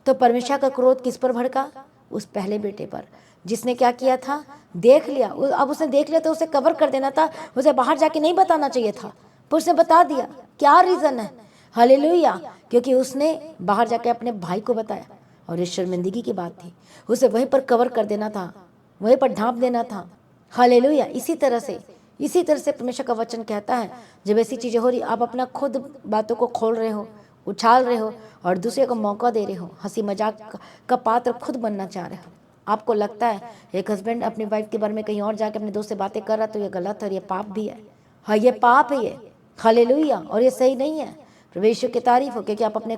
तो परमेश्वर का क्रोध किस पर भड़का, उस पहले बेटे पर, जिसने क्या किया था, देख लिया। अब उसने देख लिया तो उसे कवर कर देना था, उसे बाहर जाके नहीं बताना चाहिए था, पर उसने बता दिया। क्या रीज़न है, हालेलुया, क्योंकि उसने बाहर जाके अपने भाई को बताया, और ये शर्मिंदगी की बात थी। उसे वहीं पर कवर कर देना था, वहीं पर ढांप देना था। हालेलुया। इसी तरह से परमेश्वर का वचन कहता है, जब ऐसी चीज़ें हो रही, आप अपना खुद बातों को खोल रहे हो, उछाल रहे हो, और दूसरे को मौका दे रहे हो, हंसी मजाक का पात्र खुद बनना चाह रहे हो। आपको लगता है एक हस्बैंड अपनी वाइफ के बारे में कहीं और जाके अपने दोस्त से बातें कर रहा, तो ये गलत है, ये पाप भी है। हाँ, ये पाप है, ये हालेलुया, और ये सही नहीं है। प्रभु यीशु की तारीफ हो, क्योंकि आप अपने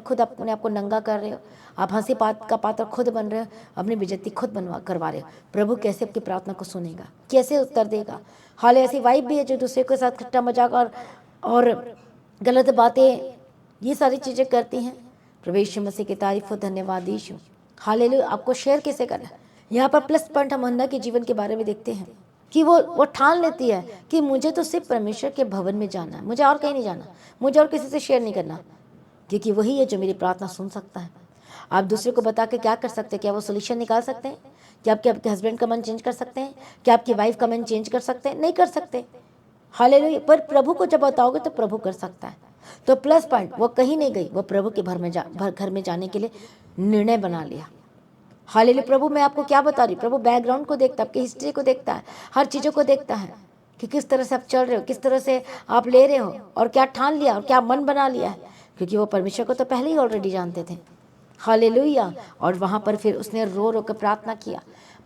आप को नंगा कर रहे हो, आप हंसी बात का पात्र खुद बन रहे हो, अपनी बेइज्जती खुद करवा रहे हो। प्रभु कैसे आपकी प्रार्थना को सुनेगा, कैसे उत्तर देगा। हाल ऐसी वाइफ भी है जो दूसरे के साथ खट्टा मजाक और गलत बातें, ये सारी चीज़ें करती हैं। प्रभु यीशु मसीह की तारीफ हो, धन्यवाद यीशु। हालेलुया। आपको शेयर कैसे करना है, यहाँ पर प्लस पॉइंट हम हन्ना के जीवन के बारे में देखते हैं कि वो ठान लेती है कि मुझे तो सिर्फ परमेश्वर के भवन में जाना है, मुझे और कहीं नहीं जाना, मुझे और किसी से शेयर नहीं करना, क्योंकि वही है जो मेरी प्रार्थना सुन सकता है। आप दूसरे को बता के क्या कर सकते हैं? क्या वो सोल्यूशन निकाल सकते हैं? क्या आपके हस्बैंड का मन चेंज कर सकते हैं? क्या आपकी वाइफ का मन चेंज कर सकते हैं? नहीं कर सकते। हालेलुया। पर प्रभु को जब बताओगे तो प्रभु कर सकता है। तो प्लस पॉइंट, वो कहीं नहीं गई, वो प्रभु के घर में जाने के लिए निर्णय बना लिया। हालेलुया। प्रभु मैं आपको क्या बता रही हूँ, प्रभु बैकग्राउंड को देखता है, आपकी हिस्ट्री को देखता है, हर चीज़ों को देखता है कि किस तरह से आप चल रहे हो, किस तरह से आप ले रहे हो, और क्या ठान लिया और क्या मन बना लिया है, क्योंकि वो परमेश्वर को तो पहले ही ऑलरेडी जानते थे। हालेलुया। और वहाँ पर फिर उसने रो रो कर प्रार्थना किया,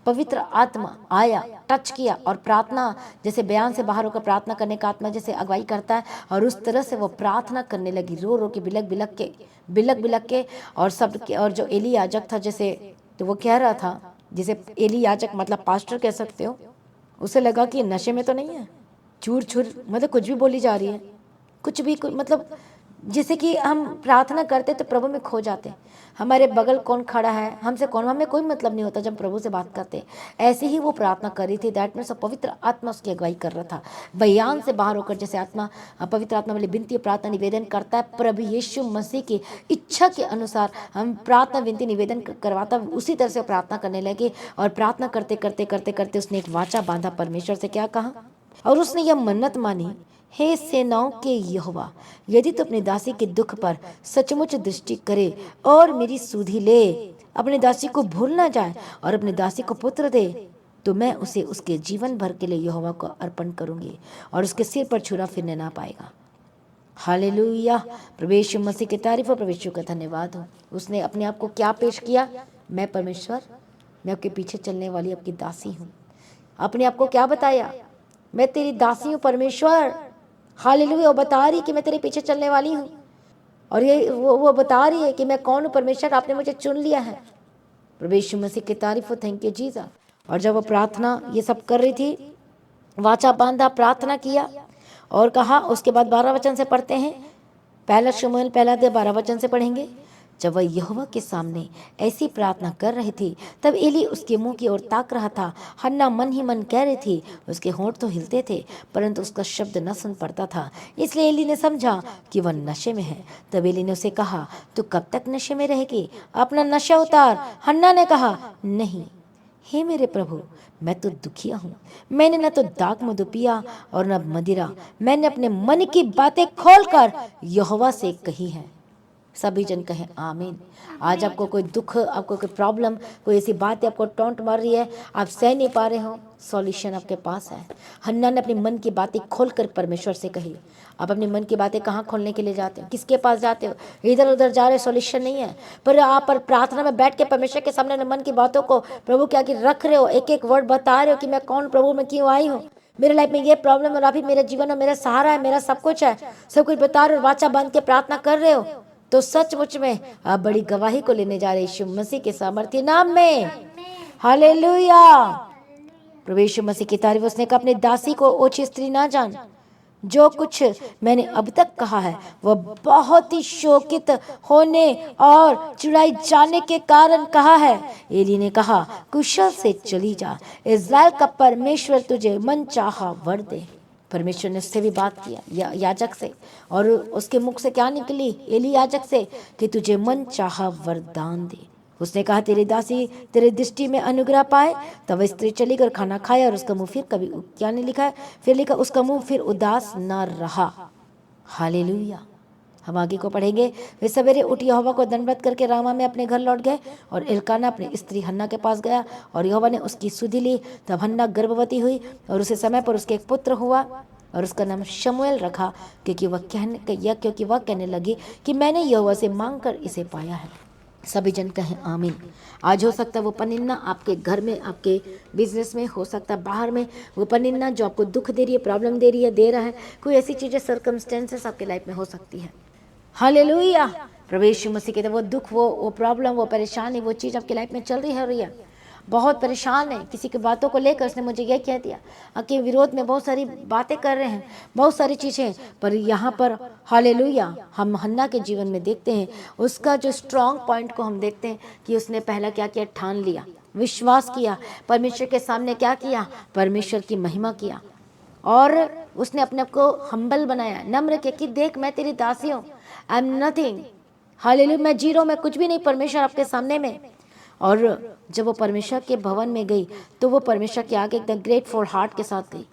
पवित्र आत्मा आया, टच किया, और प्रार्थना जैसे बयान से बाहर होकर प्रार्थना करने का आत्मा जैसे अगुवाई करता है, और उस तरह से वो प्रार्थना करने लगी, रो रो के, बिलक बिलक के और सब के। और जो एली याजक था, जैसे तो वो कह रहा था, जिसे एली याजक मतलब पास्टर कह सकते हो, उसे लगा कि नशे में तो नहीं है, चूर छुर मतलब कुछ भी बोली जा रही है, कुछ भी मतलब जैसे कि हम प्रार्थना करते तो प्रभु में खो जाते। हमारे बगल कौन खड़ा है, हमसे कौन, हमें कोई मतलब नहीं होता जब प्रभु से बात करते। ऐसे ही वो प्रार्थना कर रही थी। दैट मीन्स पवित्र आत्मा उसकी अगुवाई कर रहा था, बयान से बाहर होकर, जैसे आत्मा पवित्र आत्मा वाली विनती प्रार्थना निवेदन करता है, प्रभु यीशु मसीह की इच्छा के अनुसार हम प्रार्थना विनती निवेदन करवाता, उसी तरह से प्रार्थना करने लगे। और प्रार्थना करते करते करते करते उसने एक वाचा बांधा परमेश्वर से। क्या कहा? और उसने यह मन्नत मानी, हे सेनाओं के यहोवा, यदि तू अपनी दासी के दुख पर सचमुच दृष्टि करे और मेरी सुधि ले, अपनी दासी को भूल ना जाए और अपनी दासी को पुत्र दे, तो मैं उसे उसके जीवन भर के लिए यहोवा को अर्पण करूंगी और उसके सिर पर छुरा फिरने ना पाएगा। हालेलुया। प्रभु यीशु मसीह की तारीफ और प्रभु यीशु का धन्यवाद हो। उसने अपने आप को क्या पेश किया? मैं परमेश्वर, मैं आपके पीछे चलने वाली आपकी दासी हूँ। अपने आप को क्या बताया? मैं तेरी दासी हूँ परमेश्वर। हालेलुया। वो बता रही कि मैं तेरे पीछे चलने वाली हूँ, और ये वो बता रही है कि मैं कौन हूँ परमेश्वर, आपने मुझे चुन लिया है। प्रभु यीशु मसीह की तारीफ हो, थैंक यू जीसस। और जब वो प्रार्थना ये सब कर रही थी, वाचा बांधा, प्रार्थना किया और कहा, उसके बाद 12 वचन से पढ़ते हैं, पहला शमूएल पहला अध्याय 12 वचन से पढ़ेंगे। जब वह यहोवा के सामने ऐसी प्रार्थना कर रही थी, तब एली उसके मुंह की ओर ताक रहा था। हन्ना मन ही मन कह रही थी, उसके होंठ तो हिलते थे परंतु उसका शब्द न सुन पड़ता था, इसलिए एली ने समझा कि वह नशे में है। तब एली ने उसे कहा, तू कब तक नशे में रहेगी? अपना नशा उतार। हन्ना ने कहा, नहीं हे मेरे प्रभु, मैं तो दुखिया हूँ, मैंने न तो दाख मधु पिया और न मदिरा, मैंने अपने मन की बातें खोलकर यहोवा से कही है। सभी जन कहें आमीन। आज आपको कोई दुख, आपको कोई प्रॉब्लम, कोई ऐसी बात आपको टोंट मार रही है, आप सह नहीं पा रहे हो, सॉल्यूशन आपके पास है। हन्ना ने अपनी मन की बातें खोलकर परमेश्वर से कही। आप अपनी मन की बातें कहाँ खोलने के लिए जाते हो? किसके पास जाते हो? इधर उधर जा रहे, सॉल्यूशन नहीं है। पर आप पर प्रार्थना में बैठ के परमेश्वर के सामने मन की बातों को प्रभु के आगे रख रहे हो, एक एक वर्ड बता रहे हो कि मैं कौन, प्रभु मैं क्यों आई हूँ, मेरे लाइफ में ये प्रॉब्लम है और अभी मेरे जीवन में मेरा सहारा है, मेरा सब कुछ है, सब कुछ बता रहे हो, वाचा बांध के प्रार्थना कर रहे हो, तो सचमुच में आप बड़ी गवाही को लेने जा रहे यीशु मसीह के सामर्थ्य नाम में। हालेलुया। प्रभु यीशु मसीह की तारीफ। उसने कहा, अपनी दासी को ओछी स्त्री ना जान, जो कुछ मैंने अब तक कहा है वह बहुत ही शोकित होने और चिढ़ाई जाने के कारण कहा है। एली ने कहा, कुशल से चली जा, इस्राएल का परमेश्वर तुझे मन चाहा वर दे। परमेश्वर ने उससे भी बात किया, याजक से, और उसके मुख से क्या निकली? एली याजक से, कि तुझे मन चाहा वरदान दे। उसने कहा, तेरी दासी तेरी दृष्टि में अनुग्रह पाए। तब स्त्री चली कर खाना खाया और उसका मुंह फिर कभी, क्या नहीं लिखा है, फिर लिखा उसका मुंह फिर उदास न रहा। हालेलुया। हम आगे को पढ़ेंगे। वे सवेरे उठ यहोवा को दंडवत करके रामा में अपने घर लौट गए, और इल्काना अपनी स्त्री हन्ना के पास गया और यहोवा ने उसकी सुधि ली। तब हन्ना गर्भवती हुई और उसे समय पर उसके एक पुत्र हुआ और उसका नाम शमूएल रखा, क्योंकि वह कहने लगी कि मैंने यहोवा से मांग कर इसे पाया है। सभी जन कहें आमीन। आज हो सकता है वो पनिन्ना आपके घर में, आपके बिजनेस में, हो सकता है बाहर में, वो पनिन्ना जो आपको दुख दे रही है, प्रॉब्लम दे रही है, दे रहा है, कोई ऐसी चीज़ें, सर्कमस्टेंसेस आपके लाइफ में हो सकती है। हालेलुया। प्रभु यीशु मसीह कहते वो दुख, वो प्रॉब्लम, वो परेशानी, वो चीज़ आपकी लाइफ में चल रही है, बहुत परेशान है किसी की बातों को लेकर। उसने मुझे यह कह दिया, आपके विरोध में बहुत सारी बातें कर रहे हैं, बहुत सारी चीज़ें। पर यहाँ पर हालेलुया हम हन्ना के जीवन में देखते हैं, उसका जो स्ट्रॉन्ग पॉइंट को हम देखते हैं कि उसने पहला क्या किया, ठान लिया, विश्वास किया, परमेश्वर के सामने क्या किया, परमेश्वर की महिमा किया। और उसने अपने आप को हम्बल बनाया, नम्र किया कि देख मैं तेरी दासी हूँ, आई एम नथिंग, हालेलुया, मैं जीरो, मैं कुछ भी नहीं, परमेश्वर आपके सामने में। और जब वो परमेश्वर के भवन में गई तो वो परमेश्वर के आगे एकदम ग्रेटफुल हार्ट के साथ गई।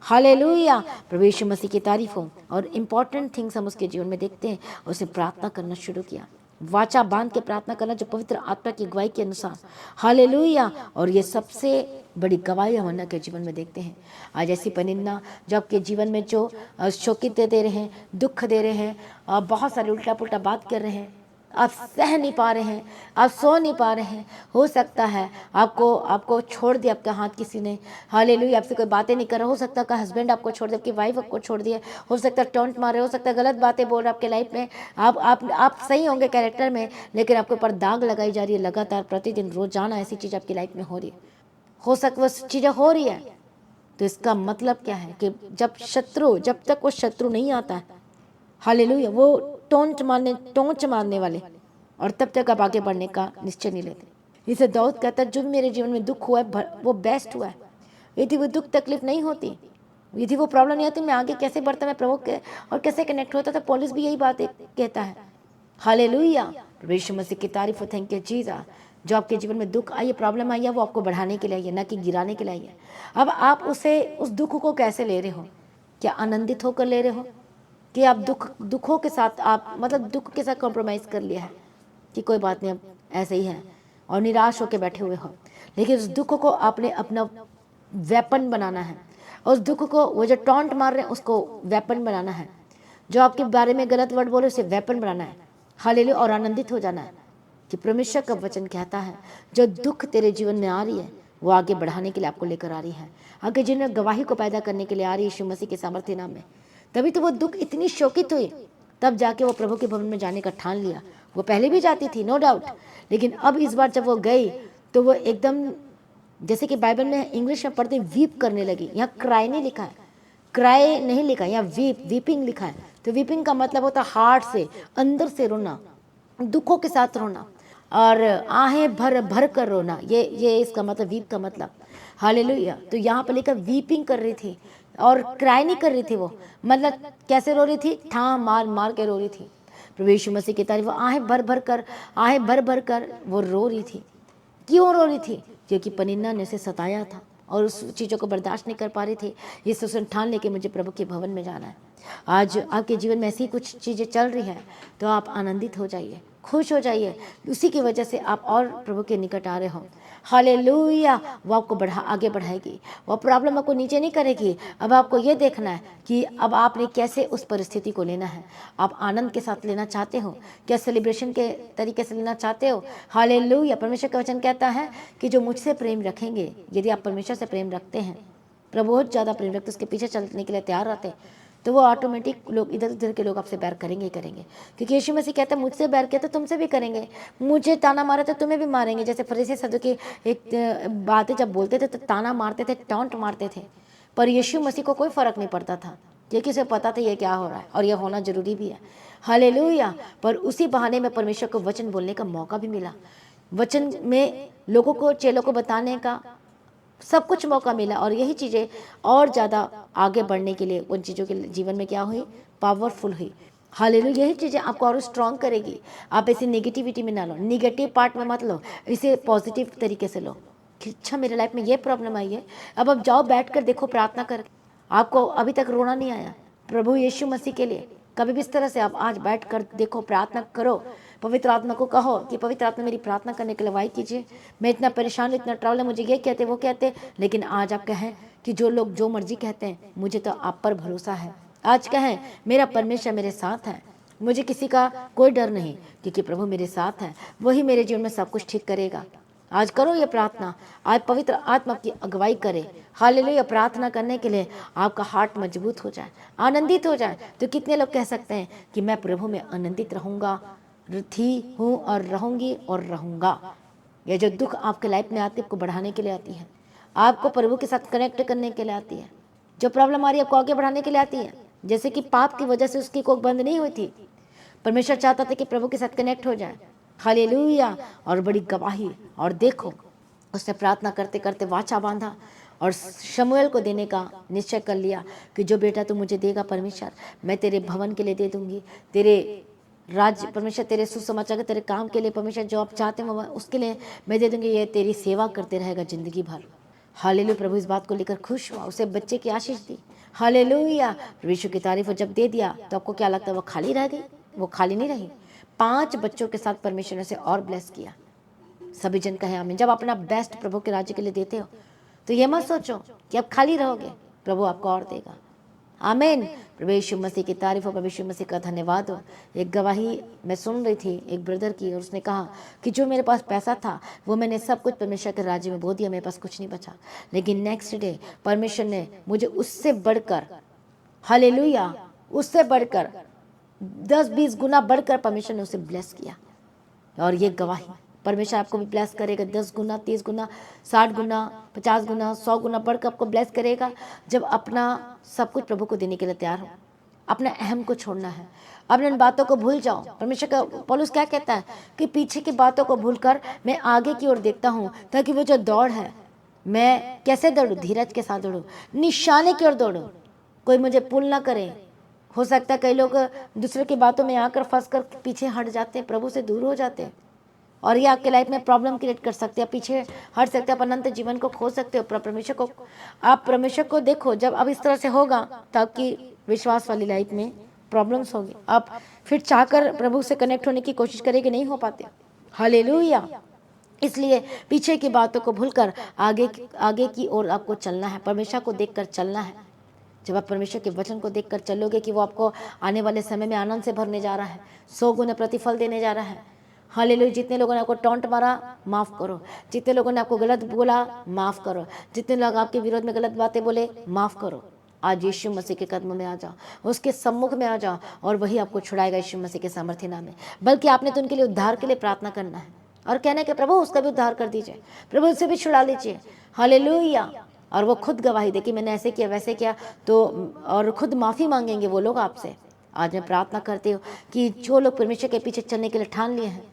हालेलुया, प्रभु यीशु मसीह की तारीफ हो। और इम्पॉर्टेंट थिंग्स हम उसके जीवन में देखते हैं, उसने प्रार्थना करना शुरू किया, वाचा बांध के प्रार्थना करना जो पवित्र आत्मा की गवाही के अनुसार। हालेलुया। और ये सबसे बड़ी गवाही हम अन्ना के जीवन में देखते हैं। आज ऐसी पनिन्ना जो आपके जीवन में जो शोकित दे रहे हैं, दुख दे रहे हैं, बहुत सारे उल्टा पुल्टा बात कर रहे हैं, आप सह नहीं पा रहे हैं, आप सो नहीं पा रहे हैं, हो सकता है आपको छोड़ दिया आपका हाथ किसी ने, हालेलुया, आपसे कोई बातें नहीं कर रहा, हो सकता है हस्बैंड आपको छोड़ दिया, आपकी वाइफ आपको छोड़ दिया, हो सकता है टॉन्ट मारे, हो सकता है गलत बातें बोल रहे आपके लाइफ में, आप सही होंगे कैरेक्टर में, लेकिन आपके ऊपर दाग लगाई जा रही है लगातार, प्रतिदिन रोजाना ऐसी चीज़ आपकी लाइफ में हो रही है, हो सकता है वो चीज़ें हो रही है। तो इसका मतलब क्या है कि जब तक वो शत्रु नहीं आता है, हालेलुया, वो टोंच मारने वाले, और तब तक आप आगे बढ़ने का निश्चय नहीं लेते। इसे दाऊद कहता है जो भी मेरे जीवन में दुख हुआ है वो बेस्ट हुआ है। यदि वो दुख तकलीफ नहीं होती, यदि वो प्रॉब्लम नहीं होती, मैं आगे कैसे बढ़ता, मैं प्रभु के और कैसे कनेक्ट होता था। पौलुस भी यही बात कहता है। हालेलुया, प्रभु यीशु मसीह की तारीफ हो। Thank you Jesus. जो आपके जीवन में दुख आई है, प्रॉब्लम आई है, वो आपको बढ़ाने के लिए आई है, ना कि गिराने के लिए आई है। अब आप उस दुख को कैसे ले रहे हो? क्या आनंदित होकर ले रहे हो कि आप दुखों के साथ, आप मतलब दुख के साथ कॉम्प्रोमाइज़ कर लिया है कि कोई बात नहीं, अब ऐसे ही है, और निराश होकर बैठे हुए हो? लेकिन उस दुख को आपने अपना वेपन बनाना है। उस दुख को, वो जो टॉन्ट मार रहे हैं उसको वेपन बनाना है, जो आपके बारे में गलत वर्ड बोले उसे वेपन बनाना है। हालेलुया। और आनंदित हो जाना है कि परमेश्वर का वचन कहता है जो दुख तेरे जीवन में आ रही है वो आगे बढ़ाने के लिए आपको लेकर आ रही है, आगे जीवन में गवाही को पैदा करने के लिए आ रही है यीशु मसीह के सामर्थ्य नाम में। तभी तो वो दुख इतनी शोकित हुई, तब जाके वो प्रभु के भवन में जाने का ठान लिया। वो पहले भी जाती थी नो डाउट, लेकिन अब इस बार जब वो गई तो वो एकदम, जैसे कि बाइबल में इंग्लिश में पढ़ते वीप करने लगी। यहाँ क्राई नहीं लिखा है, क्राई नहीं लिखा है, यहाँ वीपिंग लिखा है। तो वीपिंग का मतलब होता है हार्ट से, अंदर से रोना, दुखों के साथ रोना, और आहें भर भर कर रोना, ये इसका मतलब वीप का मतलब। हालेलुया। तो यहाँ पर लिखा वीपिंग कर रही थी, और क्राई नहीं कर रही थी। वो मतलब कैसे रो रही थी? ठां मार मार के रो रही थी। प्रभु यीशु मसीह की तारीफ। वो आहें भर भर कर वो रो रही थी। क्यों रो रही थी? क्योंकि पनिन्ना ने उसे सताया था और उस चीज़ों को बर्दाश्त नहीं कर पा रही थी। इस उसने ठान लेके मुझे प्रभु के भवन में जाना है। आज आपके जीवन में ऐसी कुछ चीज़ें चल रही हैं तो आप आनंदित हो जाइए, खुश हो जाइए, उसी की वजह से आप और प्रभु के निकट आ रहे हो। हालेलुया। वो आपको आगे बढ़ाएगी, वो प्रॉब्लम आपको नीचे नहीं करेगी। अब आपको ये देखना है कि अब आपने कैसे उस परिस्थिति को लेना है। आप आनंद के साथ लेना चाहते हो क्या? सेलिब्रेशन के तरीके से लेना चाहते हो? हालेलुया। परमेश्वर का वचन कहता है कि जो मुझसे प्रेम रखेंगे, यदि आप परमेश्वर से प्रेम रखते हैं, प्रभु बहुत ज़्यादा प्रेम रखते, उसके पीछे चलने के लिए तैयार रहते हैं, तो वो ऑटोमेटिक लोग, इधर उधर के लोग आपसे बैर करेंगे ही करेंगे। क्योंकि यीशु मसीह कहता है मुझसे बैर किया तो तुमसे भी करेंगे, मुझे ताना मारा तो तुम्हें भी मारेंगे। जैसे फरीसी सदूकी एक बातें जब बोलते थे तो ताना मारते थे, टॉन्ट मारते थे, पर यीशु मसीह को कोई फर्क नहीं पड़ता था, क्योंकि उसे पता था ये क्या हो रहा है और यह होना जरूरी भी है। हालेलुया। पर उसी बहाने में परमेश्वर को वचन बोलने का मौका भी मिला, वचन में लोगों को, चेलों को बताने का सब कुछ मौका मिला, और यही चीज़ें और ज़्यादा आगे बढ़ने के लिए उन चीज़ों के जीवन में क्या हुई? पावरफुल हुई। हालेलुया। यही चीज़ें आपको और स्ट्रॉन्ग करेगी। आप इसे नेगेटिविटी में ना लो, नेगेटिव पार्ट में मत लो, इसे पॉजिटिव तरीके से लो कि अच्छा मेरे लाइफ में ये प्रॉब्लम आई है, अब आप जाओ बैठ कर देखो, प्रार्थना कर। आपको अभी तक रोना नहीं आया प्रभु यीशु मसीह के लिए? कभी भी इस तरह से आप आज बैठ कर देखो, प्रार्थना करो, पवित्र आत्मा को कहो कि पवित्र आत्मा मेरी प्रार्थना करने के लिए वाई कीजिए, मैं इतना परेशान, इतना ट्रबल है, मुझे ये कहते वो कहते। लेकिन आज आप कहें कि जो लोग जो मर्जी कहते हैं, मुझे तो आप पर भरोसा है। आज कहें मेरा परमेश्वर मेरे साथ है, मुझे किसी का कोई डर नहीं, क्योंकि प्रभु मेरे साथ है, वही मेरे जीवन में सब कुछ ठीक करेगा। आज करो ये प्रार्थना, आज पवित्र आत्मा की अगुवाई करे। हालेलुया। प्रार्थना करने के लिए आपका हार्ट मजबूत हो जाए, आनंदित हो जाए। तो कितने लोग कह सकते हैं कि मैं प्रभु में आनंदित रहूंगा, थी, हूँ और रहूंगी और रहूंगा। ये जो दुख आपके लाइफ में आती है, आपको बढ़ाने के लिए आती है, आपको प्रभु के साथ कनेक्ट करने के लिए आती है। जो प्रॉब्लम आ रही है आपको आगे बढ़ाने के लिए आती है। जैसे कि पाप की वजह से उसकी कोख बंद नहीं हुई थी, परमेश्वर चाहता था कि प्रभु के साथ कनेक्ट हो जाए। हालेलुया। और बड़ी गवाही। और देखो, उसने प्रार्थना करते करते वाचा बांधा और शमूएल को देने का निश्चय कर लिया कि जो बेटा तू मुझे देगा परमेश्वर, मैं तेरे भवन के लिए दे दूंगी, तेरे राज्य परमेश्वर, तेरे सुसमाचार, तेरे काम के लिए परमेश्वर, जो आप चाहते हैं उसके लिए मैं दे दूंगी। ये तेरी सेवा करते रहेगा जिंदगी भर। हालेलुया। प्रभु इस बात को लेकर खुश हुआ, उसे बच्चे की आशीष दी। हालेलुया। यीशु की तारीफ जब दे दिया तो आपको क्या लगता है वो खाली रह गई? वो खाली नहीं रही। 5 बच्चों के साथ परमेश्वर ने उसे और ब्लेस किया। सभी जन कहे आमीन। जब अपना बेस्ट प्रभु के राज्य के लिए देते हो तो ये मत सोचो कि अब खाली रहोगे, प्रभु आपको और देगा। आमीन। प्रभु यीशु मसीह की तारीफ हो, प्रभु यीशु मसीह का धन्यवाद हो। एक गवाही मैं सुन रही थी एक ब्रदर की, और उसने कहा कि जो मेरे पास पैसा था वो मैंने सब कुछ परमेश्वर के राज्य में बो दिया, मेरे पास कुछ नहीं बचा। लेकिन नेक्स्ट डे परमेश्वर ने मुझे उससे बढ़कर, हालेलुया, उससे बढ़कर 10-20 गुना बढ़कर परमेश्वर ने उसे ब्लेस किया। और ये गवाही परमेश्वर आपको भी ब्लेस करेगा 10 गुना, 30 गुना, 60 गुना, 50 गुना, 100 गुना बढ़कर आपको ब्लेस करेगा, जब अपना सब कुछ प्रभु को देने के लिए तैयार हो। अपना अहम को छोड़ना है, अपने इन बातों को भूल जाओ। परमेश्वर का पौलुस क्या कहता है कि पीछे की बातों को भूलकर मैं आगे की ओर देखता हूँ, ताकि वो जो दौड़ है मैं कैसे दौड़ूँ? धीरज के साथ दौड़ूँ, निशाने की ओर दौड़ूँ, कोई मुझे पुल ना करे। हो सकता है कई लोग दूसरे की बातों में आकर फंस कर पीछे हट जाते हैं, प्रभु से दूर हो जाते हैं, और ये आपके लाइफ में प्रॉब्लम क्रिएट कर सकते हैं। पीछे हट सकते हैं, आप अनंत जीवन को खो सकते हो। परमेश्वर को, आप परमेश्वर को देखो। जब अब इस तरह से होगा तो आपकी विश्वास वाली लाइफ में प्रॉब्लम्स होगी। आप फिर चाहकर प्रभु से कनेक्ट होने की कोशिश करेंगे, नहीं हो पाते। हालेलुया। इसलिए पीछे की बातों को भूलकर आगे की ओर आपको चलना है, परमेश्वर को देखकर चलना है। जब आप परमेश्वर के वचन को देखकर चलोगे कि वो आपको आने वाले समय में आनंद से भरने जा रहा है, 100 गुना प्रतिफल देने जा रहा है। हालेलुया। जितने लोगों ने आपको टॉन्ट मारा, माफ़ करो। जितने लोगों ने आपको गलत बोला, माफ़ करो। जितने लोग आपके विरोध में गलत बातें बोले, माफ़ करो। आज यीशु मसीह के कदमों में आ जाओ, उसके सम्मुख में आ जाओ, और वही आपको छुड़ाएगा यीशु मसीह के सामर्थ्य नाम में। बल्कि आपने तो उनके लिए उद्धार के लिए प्रार्थना करना है और कहना कि प्रभु उसका भी उद्धार कर दीजिए, प्रभु उससे भी छुड़ा लीजिए। हालेलुया। और वो खुद गवाही दे कि मैंने ऐसे किया, वैसे किया, तो और खुद माफ़ी मांगेंगे वो लोग आपसे। आज मैं प्रार्थना करती हूँ कि जो लोग परमेश्वर के पीछे चलने के लिए ठान लिए हैं,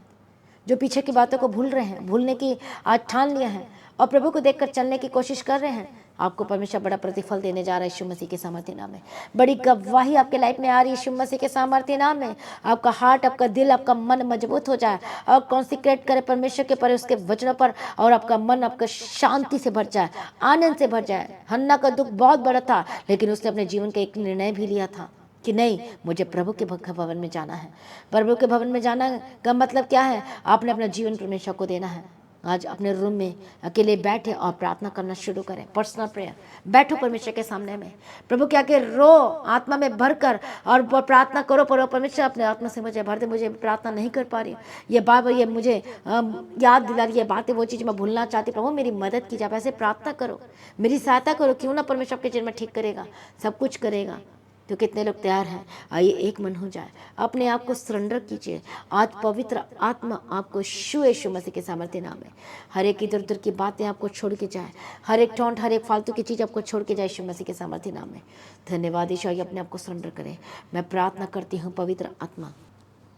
जो पीछे की बातों को भूल रहे हैं, भूलने की आज ठान लिया है और प्रभु को देखकर चलने की कोशिश कर रहे हैं, आपको परमेश्वर बड़ा प्रतिफल देने जा रहा है यीशु मसीह के सामर्थ्य नाम में। बड़ी गवाही आपके लाइफ में आ रही है यीशु मसीह के सामर्थ्य नाम में। आपका हार्ट, आपका दिल, आपका मन मजबूत हो जाए और कॉन्सिक्रेट करे परमेश्वर के पर, उसके वचनों पर, और आपका मन आपका शांति से भर जाए, आनंद से भर जाए। हन्ना का दुख बहुत बड़ा था, लेकिन उसने अपने जीवन का एक निर्णय भी लिया था कि नहीं, मुझे प्रभु के भवन में जाना है। प्रभु के भवन में जाना का मतलब क्या है? आपने अपना जीवन परमेश्वर को देना है। आज अपने रूम में अकेले बैठे और प्रार्थना करना शुरू करें, पर्सनल प्रेयर। बैठो परमेश्वर के सामने में, प्रभु के आगे रो, आत्मा में भरकर, और प्रार्थना करो। परमेश्वर अपने आत्मा से मुझे भर दे, मुझे प्रार्थना नहीं कर पा रही, ये बाबा ये मुझे याद दिला रही है बातें, वो चीज़ मैं भूलना चाहती, प्रभु मेरी मदद कीजिए। ऐसे प्रार्थना करो, मेरी सहायता करो। क्यों ना परमेश्वर आपके जीवन में ठीक करेगा, सब कुछ करेगा। तो कितने लोग तैयार हैं? आइए एक मन हो जाए, अपने आप को सरेंडर कीजिए। आज पवित्र आत्मा आपको यीशु मसीह के सामर्थ्य नाम है हर एक इधर उधर की बातें आपको छोड़ के जाए, हर एक टॉन्ट, हर एक फालतू की चीज़ आपको छोड़ के जाए यीशु मसीह के सामर्थ्य नाम में। धन्यवाद यीशु। आइए अपने आप को सरेंडर करें। मैं प्रार्थना करती हूँ पवित्र आत्मा।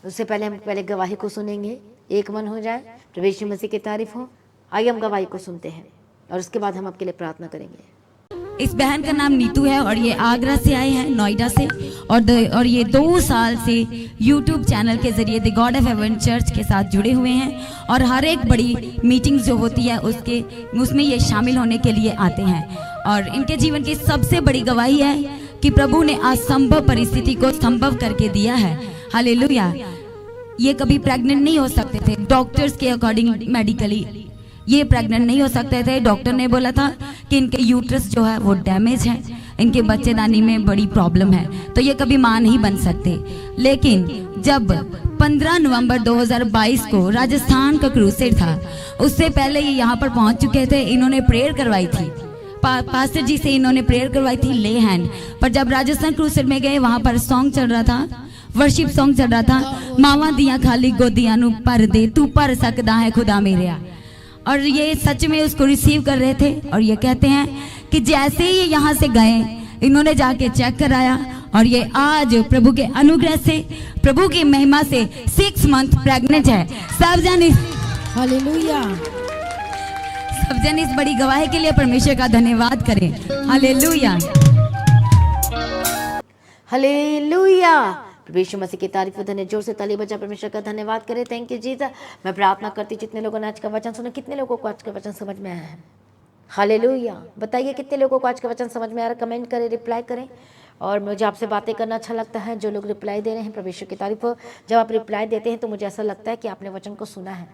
उससे पहले हम गवाही को सुनेंगे। एक मन हो जाए, प्रभु यीशु मसीह की तारीफ हो। आइए हम गवाही को सुनते हैं और उसके बाद हम आपके लिए प्रार्थना करेंगे। इस बहन का नाम नीतू है और ये आगरा से आए हैं, नोएडा से, और ये 2 साल से YouTube चैनल के जरिए the God of haven church के साथ जुड़े हुए हैं, और हर एक बड़ी मीटिंग्स जो होती है उसमें ये शामिल होने के लिए आते हैं। और इनके जीवन की सबसे बड़ी गवाही है कि प्रभु ने असंभव परिस्थिति को संभव करके दिया है। हालेलुया। ये कभी प्रेग्नेंट नहीं हो सकते थे, डॉक्टर्स के अकॉर्डिंग मेडिकली ये प्रेग्नेंट नहीं हो सकते थे। डॉक्टर ने बोला था कि इनके यूट्रस जो है वो डैमेज है, इनके बच्चेदानी में बड़ी प्रॉब्लम है, तो ये कभी माँ नहीं बन सकते। लेकिन जब 15 नवंबर 2022 को राजस्थान का क्रूसेड था, उससे पहले ये यहाँ पर पहुँच चुके थे। इन्होंने प्रेयर करवाई थी, पास्टर जी से इन्होंने प्रेयर करवाई थी ले हैंड। पर जब राजस्थान क्रूसेड में गए, वहाँ पर सॉन्ग चल रहा था, वर्शिप सॉन्ग चल रहा था, मावा दिया खाली गोदियां नु पर दे, तू पर सकदा है खुदा मेरेया। और ये सच में उसको रिसीव कर रहे थे। और ये कहते हैं कि जैसे ही ये यहाँ से गए, इन्होंने जाके चेक कराया और ये आज प्रभु के अनुग्रह से, प्रभु की महिमा से 6 मंथ प्रेग्नेंट है। सब जन हालेलुया, सब जन इस बड़ी गवाही के लिए परमेश्वर का धन्यवाद करें। Hallelujah, hallelujah. प्रभु यीशु मसीह की तारीफ हो। धन्य, जोर से ताली बजा परमेश्वर का धन्यवाद करें। Thank you Jesus. मैं प्रार्थना करती जितने लोगों ने आज का वचन सुना, कितने लोगों को आज का वचन समझ में आया है? हालेलुया। बताइए कितने लोगों को आज का वचन समझ में आ रहा है? कमेंट करें, रिप्लाई करें। और मुझे आपसे बातें करना अच्छा लगता है। जो लोग रिप्लाई दे रहे हैं, परमेश्वर की तारीफ हो। जब आप रिप्लाई देते हैं तो मुझे ऐसा लगता है कि आपने वचन को सुना है।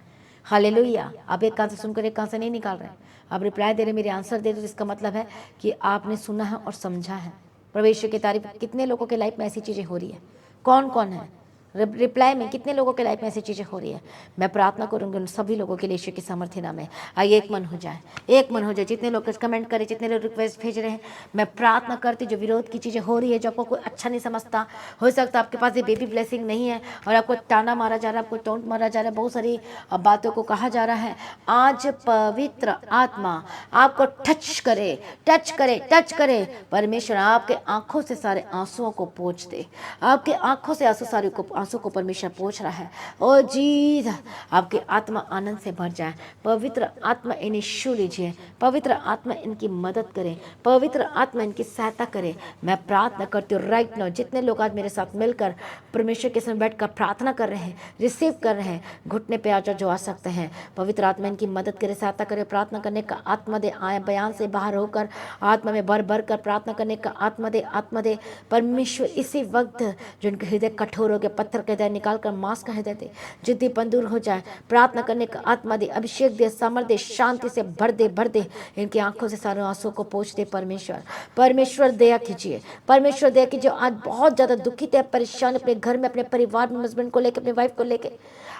हालेलुया। आप एक कान से सुनकर एक कान से नहीं निकाल रहे हैं, आप रिप्लाई दे रहे, मेरे आंसर दे रहे, तो इसका मतलब है कि आपने सुना है और समझा है। परमेश्वर की तारीफ। कितने लोगों के लाइफ में ऐसी चीज़ें हो रही है? कौन कौन है? रिप्लाई में कितने लोगों के लाइफ में ऐसी चीज़ें हो रही है? मैं प्रार्थना करूंगी उन सभी लोगों के लिए यीशु के सामर्थ्य नाम में। आइए एक मन हो जाए, एक मन हो जाए। जितने लोग कमेंट करें, जितने लोग रिक्वेस्ट भेज रहे हैं, मैं प्रार्थना करती जो विरोध की चीज़ें हो रही है, जो आपको कोई अच्छा नहीं समझता, हो सकता आपके पास ये बेबी ब्लेसिंग नहीं है और आपको ताना मारा जा रहा है, आपको टोंट मारा जा रहा है, बहुत सारी बातों को कहा जा रहा है। आज पवित्र आत्मा आपको टच करे, टच करे, टच करे। परमेश्वर आपके आंखों से सारे आंसुओं को पोंछ दे। आपके आंखों से आंसू को परमेश्वर पोंछ रहा है। ओ जीसस, आपकी आत्मा आनंद से भर जाए। पवित्र आत्मा इन्हें छू लीजिए। पवित्र आत्मा इनकी मदद करे। पवित्र आत्मा इनकी सहायता करे। मैं प्रार्थना करती हूँ राइट नाउ, जितने लोग आज मेरे साथ मिलकर परमेश्वर के सामने बैठकर प्रार्थना कर रहे हैं, रिसीव कर रहे हैं, घुटने पे आजा जो आ सकते हैं, पवित्र आत्मा इनकी मदद करे, सहायता करे। प्रार्थना करने का आत्मा दे। आए बयान से बाहर होकर आत्मा में भर भर कर प्रार्थना करने का आत्मा दे, आत्मा दे। परमेश्वर इसी वक्त जो इनके हृदय कठोर हो गए, पत्थर के हृदय निकाल कर मांस का हृदय दे, जिद्दीपन दूर हो जाए। प्रार्थना करने का आत्मा दे, अभिषेक दे, सामर्थ दे, शांति से भर दे, भर दे। इनकी आंखों से सारे आंसू को पोंछ दे। परमेश्वर दया कीजिए। परमेश्वर दया कीजिए। आज बहुत ज़्यादा दुखित है, परेशान, अपने घर में, अपने परिवार में, हस्बैंड को लेकर, अपने वाइफ को लेकर,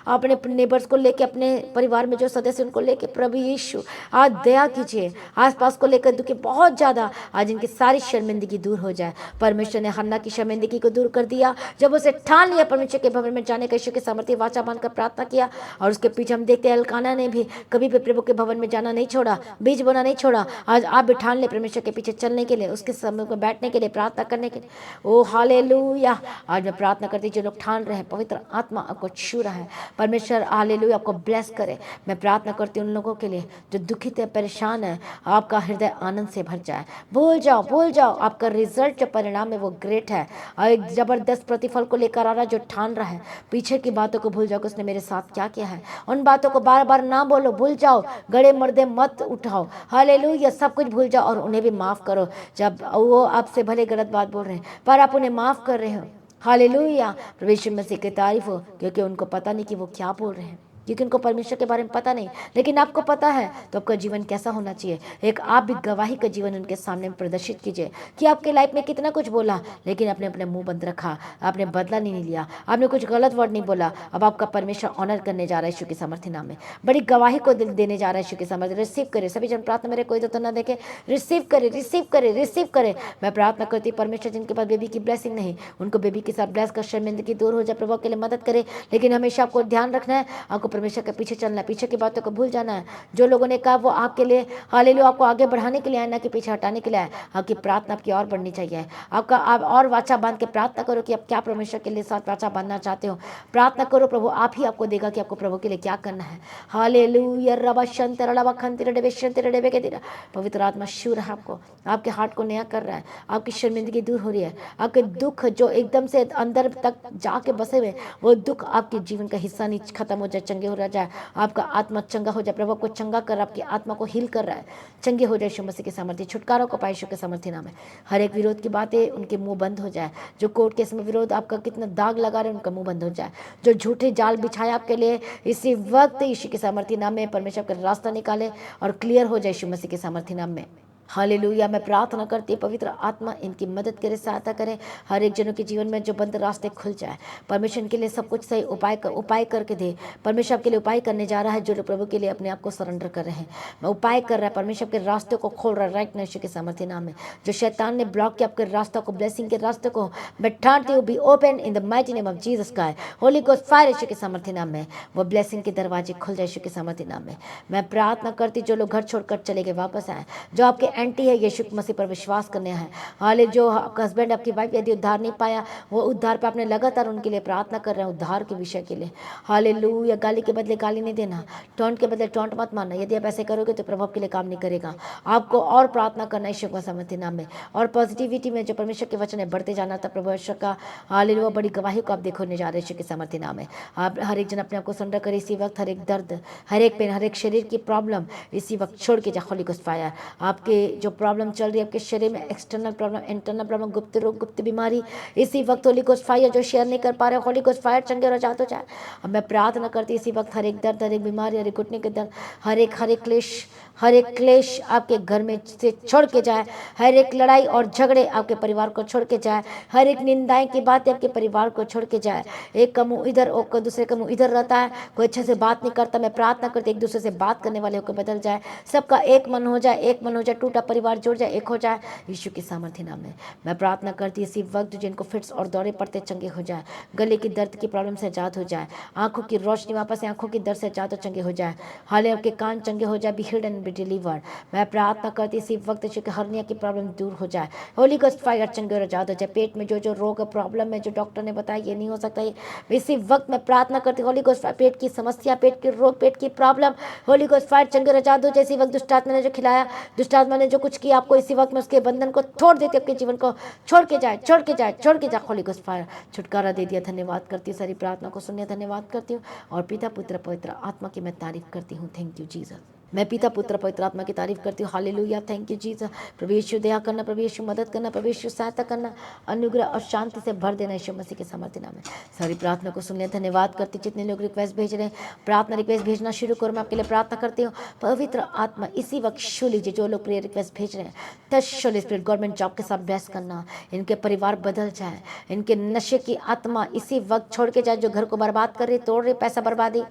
अपने नेबर्स को लेकर, अपने परिवार में जो सदस्य उनको लेकर, प्रभु यीशु आज दया कीजिए। आसपास को लेकर दुखी बहुत ज़्यादा, आज इनकी सारी शर्मिंदगी दूर हो जाए। परमेश्वर ने हन्ना की शर्मिंदगी को दूर कर दिया जब उसे ठान लिया परमेश्वर के भवन में जाने का, यीशु के सामर्थ्य वाचा बांधकर प्रार्थना किया। और उसके पीछे हम देखते हैं एल्काना ने भी कभी भी प्रभु के भवन में जाना नहीं छोड़ा, बीज बोना नहीं छोड़ा। आज आप भी ठान ले परमेश्वर के पीछे चलने के लिए, उसके समय में बैठने के लिए, प्रार्थना करने के लिए। ओ हालेलुया। आज मैं प्रार्थना करती, जो लोग ठान रहे हैं, पवित्र आत्मा आपको छू रहा है। परमेश्वर हालेलुया आपको ब्लेस करे। मैं प्रार्थना करती हूँ उन लोगों के लिए जो दुखित है, परेशान है, आपका हृदय आनंद से भर जाए। भूल जाओ, भूल जाओ, आपका रिजल्ट जो परिणाम है वो ग्रेट है और एक जबरदस्त प्रतिफल को लेकर आ रहा है। जो ठान रहा है, पीछे की बातों को भूल जाओ कि उसने मेरे साथ क्या किया है। उन बातों को बार बार ना बोलो, भूल जाओ, गड़े मर्दे मत उठाओ। हालेलुया, सब कुछ भूल जाओ और उन्हें भी माफ करो जब वो आपसे भले गलत बात बोल रहे हैं, पर आप उन्हें माफ कर रहे हो। हालेलुया, प्रभु यीशु मसीह की तारीफ हो, क्योंकि उनको पता नहीं कि वो क्या बोल रहे हैं, क्योंकि उनको परमेश्वर के बारे में पता नहीं, लेकिन आपको पता है। तो आपका जीवन कैसा होना चाहिए? एक आप भी गवाही का जीवन उनके सामने प्रदर्शित कीजिए कि आपके लाइफ में कितना कुछ बोला, लेकिन आपने अपने मुंह बंद रखा, आपने बदला नहीं लिया, आपने कुछ गलत वर्ड नहीं बोला। अब आपका परमेश्वर ऑनर करने जा रहा है यीशु के सामर्थ्य नाम में, बड़ी गवाही को देने जा रहा है यीशु के सामर्थ्य। रिसीव करे सभी जन, प्रार्थना मेरे कोई तो ना देखे, रिसीव करे, रिसीव करे, रिसीव करे। मैं प्रार्थना करती परमेश्वर जिनके पास बेबी की ब्लेसिंग नहीं, उनको बेबी के साथ ब्लेस कर शर्मिंदगी दूर हो जाए, प्रभु के लिए मदद करे। लेकिन हमेशा आपको ध्यान रखना है, आपको परमेश्वर के पीछे चलना है, पीछे की बातों को भूल जाना है। जो लोगों ने कहा वो आपके लिए हालेलुया आपको आगे बढ़ाने के लिए आए, ना कि पीछे हटाने के लिए आए। आपकी प्रार्थना आपकी और बढ़नी चाहिए। आपका आप और वाचा बांध के प्रार्थना करो कि आप क्या परमेश्वर के लिए साथ वाचा बांधना चाहते हो। प्रार्थना करो, प्रभु आप ही आपको देगा कि आपको प्रभु के लिए क्या करना है। हालेलुया रबा शंतर रबा खंतिर डेबे शंतिर डेबे के दिरा। पवित्र आत्मा शू रहा आपको, आपके हार्ट को नया कर रहा है, आपकी शर्मिंदगी दूर हो रही है, आपके दुख जो एकदम से अंदर तक जाके बसे हुए, वो दुख आपके जीवन का हिस्सा नहीं, खत्म हो जाए, चंगे हो जाए, आपका आत्मा चंगा हो जाए। प्रभु को चंगा कर, आपकी आत्मा को हील कर रहा है, चंगे हो जाए यीशु मसीह के सामर्थ्य, छुटकारा को पाए यीशु के सामर्थ्य नाम है। हर एक विरोध की बातें उनके मुंह बंद हो जाए। जो कोर्ट केस में विरोध आपका कितना दाग लगा रहे, उनका मुंह बंद हो जाए। जो झूठे जाल बिछाए आपके लिए, इसी वक्त यीशु के सामर्थ्य नाम में परमेश्वर का रास्ता निकाले और क्लियर हो जाए यीशु मसीह के सामर्थ्य नाम में। हालेलुया। मैं प्रार्थना करती हूँ पवित्र आत्मा इनकी मदद करे, सहायता करे, हर एक जनों के जीवन में जो बंद रास्ते खुल जाए। परमेश्वर इनके लिए सब कुछ सही उपाय करके दे। परमेश्वर आपके लिए उपाय करने जा रहा है, जो लोग प्रभु के लिए अपने आप को सरेंडर कर रहे हैं। मैं उपाय कर रहा है, परमेश्वर के रास्ते को खोल रहा है राइट नशे के सामर्थ्य नाम में। जो शैतान ने ब्लॉक किया आपके रास्ता को, ब्लेसिंग के रास्ते को, मैं ठानती हूँ be open in the mighty name of Jesus का होली गोस्ट फायर यीशु के सामर्थ्य नाम में। वो ब्लेसिंग के दरवाजे खुल जाए यीशु के सामर्थ्य नाम में। मैं प्रार्थना करती जो लोग घर छोड़कर चले गए वापस आए, जो आपके एंटी है यीशु मसीह पर विश्वास करने हैं। हाले जो आपका हस्बैंड आपकी वाइफ यदि उद्धार नहीं पाया, वो उद्धार पे आपने लगातार उनके लिए प्रार्थना कर रहे हैं, उद्धार के विषय के लिए। हालेलुया। गाली के बदले गाली नहीं देना, टोंट के बदले टोंट मत मारना। यदि आप ऐसे करोगे तो प्रभाव के लिए काम नहीं करेगा। आपको और प्रार्थना करना ईश्वर का सामर्थ्य नाम में, और पॉजिटिविटी में जो परमेश्वर के वचन है बढ़ते जाना था प्रभु ईश्वर का। हालेलुया। बड़ी गवाही को आप देखने जा रहे ईश्वर के सामर्थ्य नाम में। आप हर एक जन अपने आप को सरेंडर करे इसी वक्त। हर एक दर्द, हर एक पेन, हर एक शरीर की प्रॉब्लम इसी वक्त छोड़ के जा होली गोस्ट फायर। आपके जो प्रॉब्लम चल रही है आपके शरीर में, एक्सटर्नल प्रॉब्लम, इंटरनल प्रॉब्लम, गुप्त रोग, गुप्त बीमारी, इसी वक्त होली गोस्ट फायर जो शेयर नहीं कर पा रहे, होली गोस्ट फायर चंगे और जातो जाए। अब मैं प्रार्थना करती इसी वक्त हर एक दर्द, हर एक बीमारी, हर एक घुटने के दर्द, हर एक क्लेश आपके घर में से छोड़ के जाए। हर एक लड़ाई और झगड़े आपके परिवार को छोड़ के जाए। हर एक निंदाएं की बातें आपके परिवार को छोड़ के जाए। एक का मुंह इधर और दूसरे का मुंह इधर रहता है, कोई अच्छे से बात नहीं करता। मैं प्रार्थना करती एक दूसरे से बात करने वाले होकर बदल जाए, सबका एक मन हो जाए, एक मन हो जाए, टूटा परिवार जुड़ जाए, एक हो जाए यीशु के सामर्थ्य नाम में। मैं प्रार्थना करती इसी वक्त जिनको फिट्स और दौरे पड़ते चंगे हो जाए, गले की दर्द की प्रॉब्लम से आजाद हो जाए, आंखों की रोशनी वापस से आंखों की दर्द से आजाद हो चंगे हो जाए। हाले आपके कान चंगे हो जाए, be healed and be delivered. मैं प्रार्थना करती इसी वक्त यीशु के हर्निया की प्रॉब्लम दूर हो जाए, होली गोस्ट फायर चंगे और आजाद हो जाए। पेट में जो रोग प्रॉब्लम है, जो डॉक्टर ने बताया ये नहीं हो सकता, ये इसी वक्त मैं प्रार्थना करती होली गोस्ट फायर। पेट की समस्या, पेट के रोग, पेट की प्रॉब्लम, होली गोस्ट फायर चंगे और आजाद हो जाए। इसी वक्त दुष्ट आत्मा ने जो खिलाया, दुष्ट आत्मा ने जो कुछ किया आपको, इसी वक्त में उसके बंधन को तोड़ देते, आपके जीवन को छोड़ के जाए, छोड़ के जाए, छोड़ के जाए। होली गोस्ट फायर छुटकारा दे दिया। धन्यवाद करती हूँ, सारी प्रार्थना को सुनने धन्यवाद करती हूँ, और पिता पुत्र पवित्र आत्मा की मैं तारीफ करती हूँ। Thank you Jesus. मैं पिता पुत्र पवित्र आत्मा की तारीफ करती हूँ। हालेलुया। Thank you Jesus. प्रभु यीशु दया करना, प्रभु यीशु मदद करना, प्रभु यीशु सहायता करना, अनुग्रह और शांति से भर देना यीशु मसीह के सामर्थ्य नाम में। सारी प्रार्थना को सुनने धन्यवाद करती। जितने लोग रिक्वेस्ट भेज रहे हैं, प्रार्थना रिक्वेस्ट भेजना शुरू करो। मैं आपके लिए प्रार्थना करती हूँ। पवित्र आत्मा इसी वक्त शो लीजिए। जो लोग प्रेयर रिक्वेस्ट भेज रहे हैं, touch Holi spirit. Government job के साथ बहस करना, इनके परिवार बदल जाए, इनके नशे की आत्मा इसी वक्त छोड़ के जाए। जो घर को बर्बाद कर रही, तोड़ रही, पैसा बर्बादी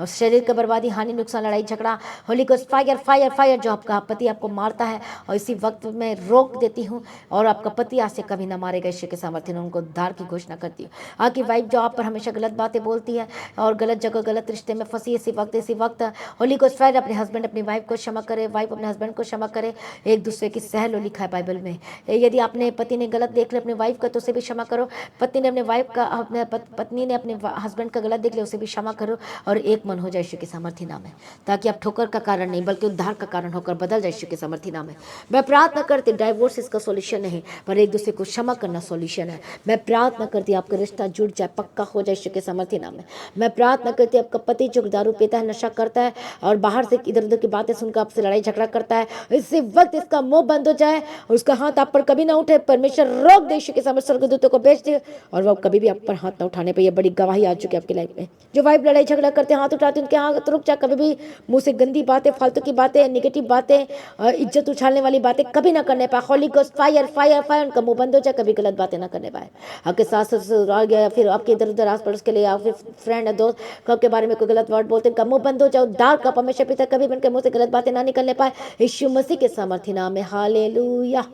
और शरीर का बर्बादी, हानि, नुकसान, लड़ाई झगड़ा, Holi ghost fire fire fire. जो आपका पति आपको मारता है, और इसी वक्त में रोक देती हूँ, और आपका पति आज से कभी ना मारेगा ईश्वर के सामर्थ्य ने। उनको उद्धार की घोषणा करती हूँ। आपकी वाइफ जो आप पर हमेशा गलत बातें बोलती है और गलत जगह गलत रिश्ते में फंसी, इसी वक्त होली गोस्ट फायर अपने हस्बैंड अपनी वाइफ को क्षमा करे, वाइफ अपने हस्बैंड को क्षमा करे। एक दूसरे की सह लो लिखा है बाइबल में। यदि आपने पति ने गलत देख लिया अपनी वाइफ का, तो उसे भी क्षमा करो। पत्नी ने अपने हस्बैंड का गलत देख लिया, उसे भी क्षमा करो, और एक मन हो जाए ईश्वर के सामर्थ्य नाम है, ताकि आप ठोकर का कारण नहीं बल्कि उद्धार का कारण होकर बदल जाए ईश्वर के सामर्थ्य नाम है। मैं प्रार्थना करती, डाइवोर्स इसका सॉल्यूशन नहीं, पर एक दूसरे को क्षमा करना सॉल्यूशन है। मैं प्रार्थना करती आपका रिश्ता जुड़ जाए, पक्का हो जाए ईश्वर के सामर्थ्य नाम है। मैं प्रार्थना करती आपका पति जो दारू पीता है, नशा करता है, और बाहर से इधर उधर की बातें सुनकर आपसे लड़ाई झगड़ा करता है, इसी वक्त इसका मुंह बंद हो जाए और उसका हाथ आप पर कभी ना उठे। परमेश्वर रोक दे ईश्वर के सामर्थ्य, स्वर्गदूतों को भेज दे, और वो कभी भी आप पर हाथ ना उठाने पर। यह बड़ी गवाही आ चुकी है आपकी लाइफ में। जो वाइफ लड़ाई झगड़ा करते हाथ उठाते, उनके हाथ रुक जाए। कभी भी मुंह से गंदी बातें, फालतू की बातें, नेगेटिव बातें, इज्जत उछालने वाली बातें कभी ना करने पाए। Holi ghost fire fire fire, उनका मुंह बंद हो जाए, कभी गलत बातें ना करने पाए। आपके सास ससुर आ गया, फिर आपके इधर उधर आस पड़ोस के लिए, या फिर फ्रेंड है, दोस्त कब के बारे में कोई गलत वर्ड बोलते हैं, उनका मुंह बंद हो जाए। उद्धार का परमेश्वर पिता कभी भी उनके मुंह से गलत बातें ना निकलने पाए, यीशु मसीह के सामर्थ्य नाम में। हालेलुया।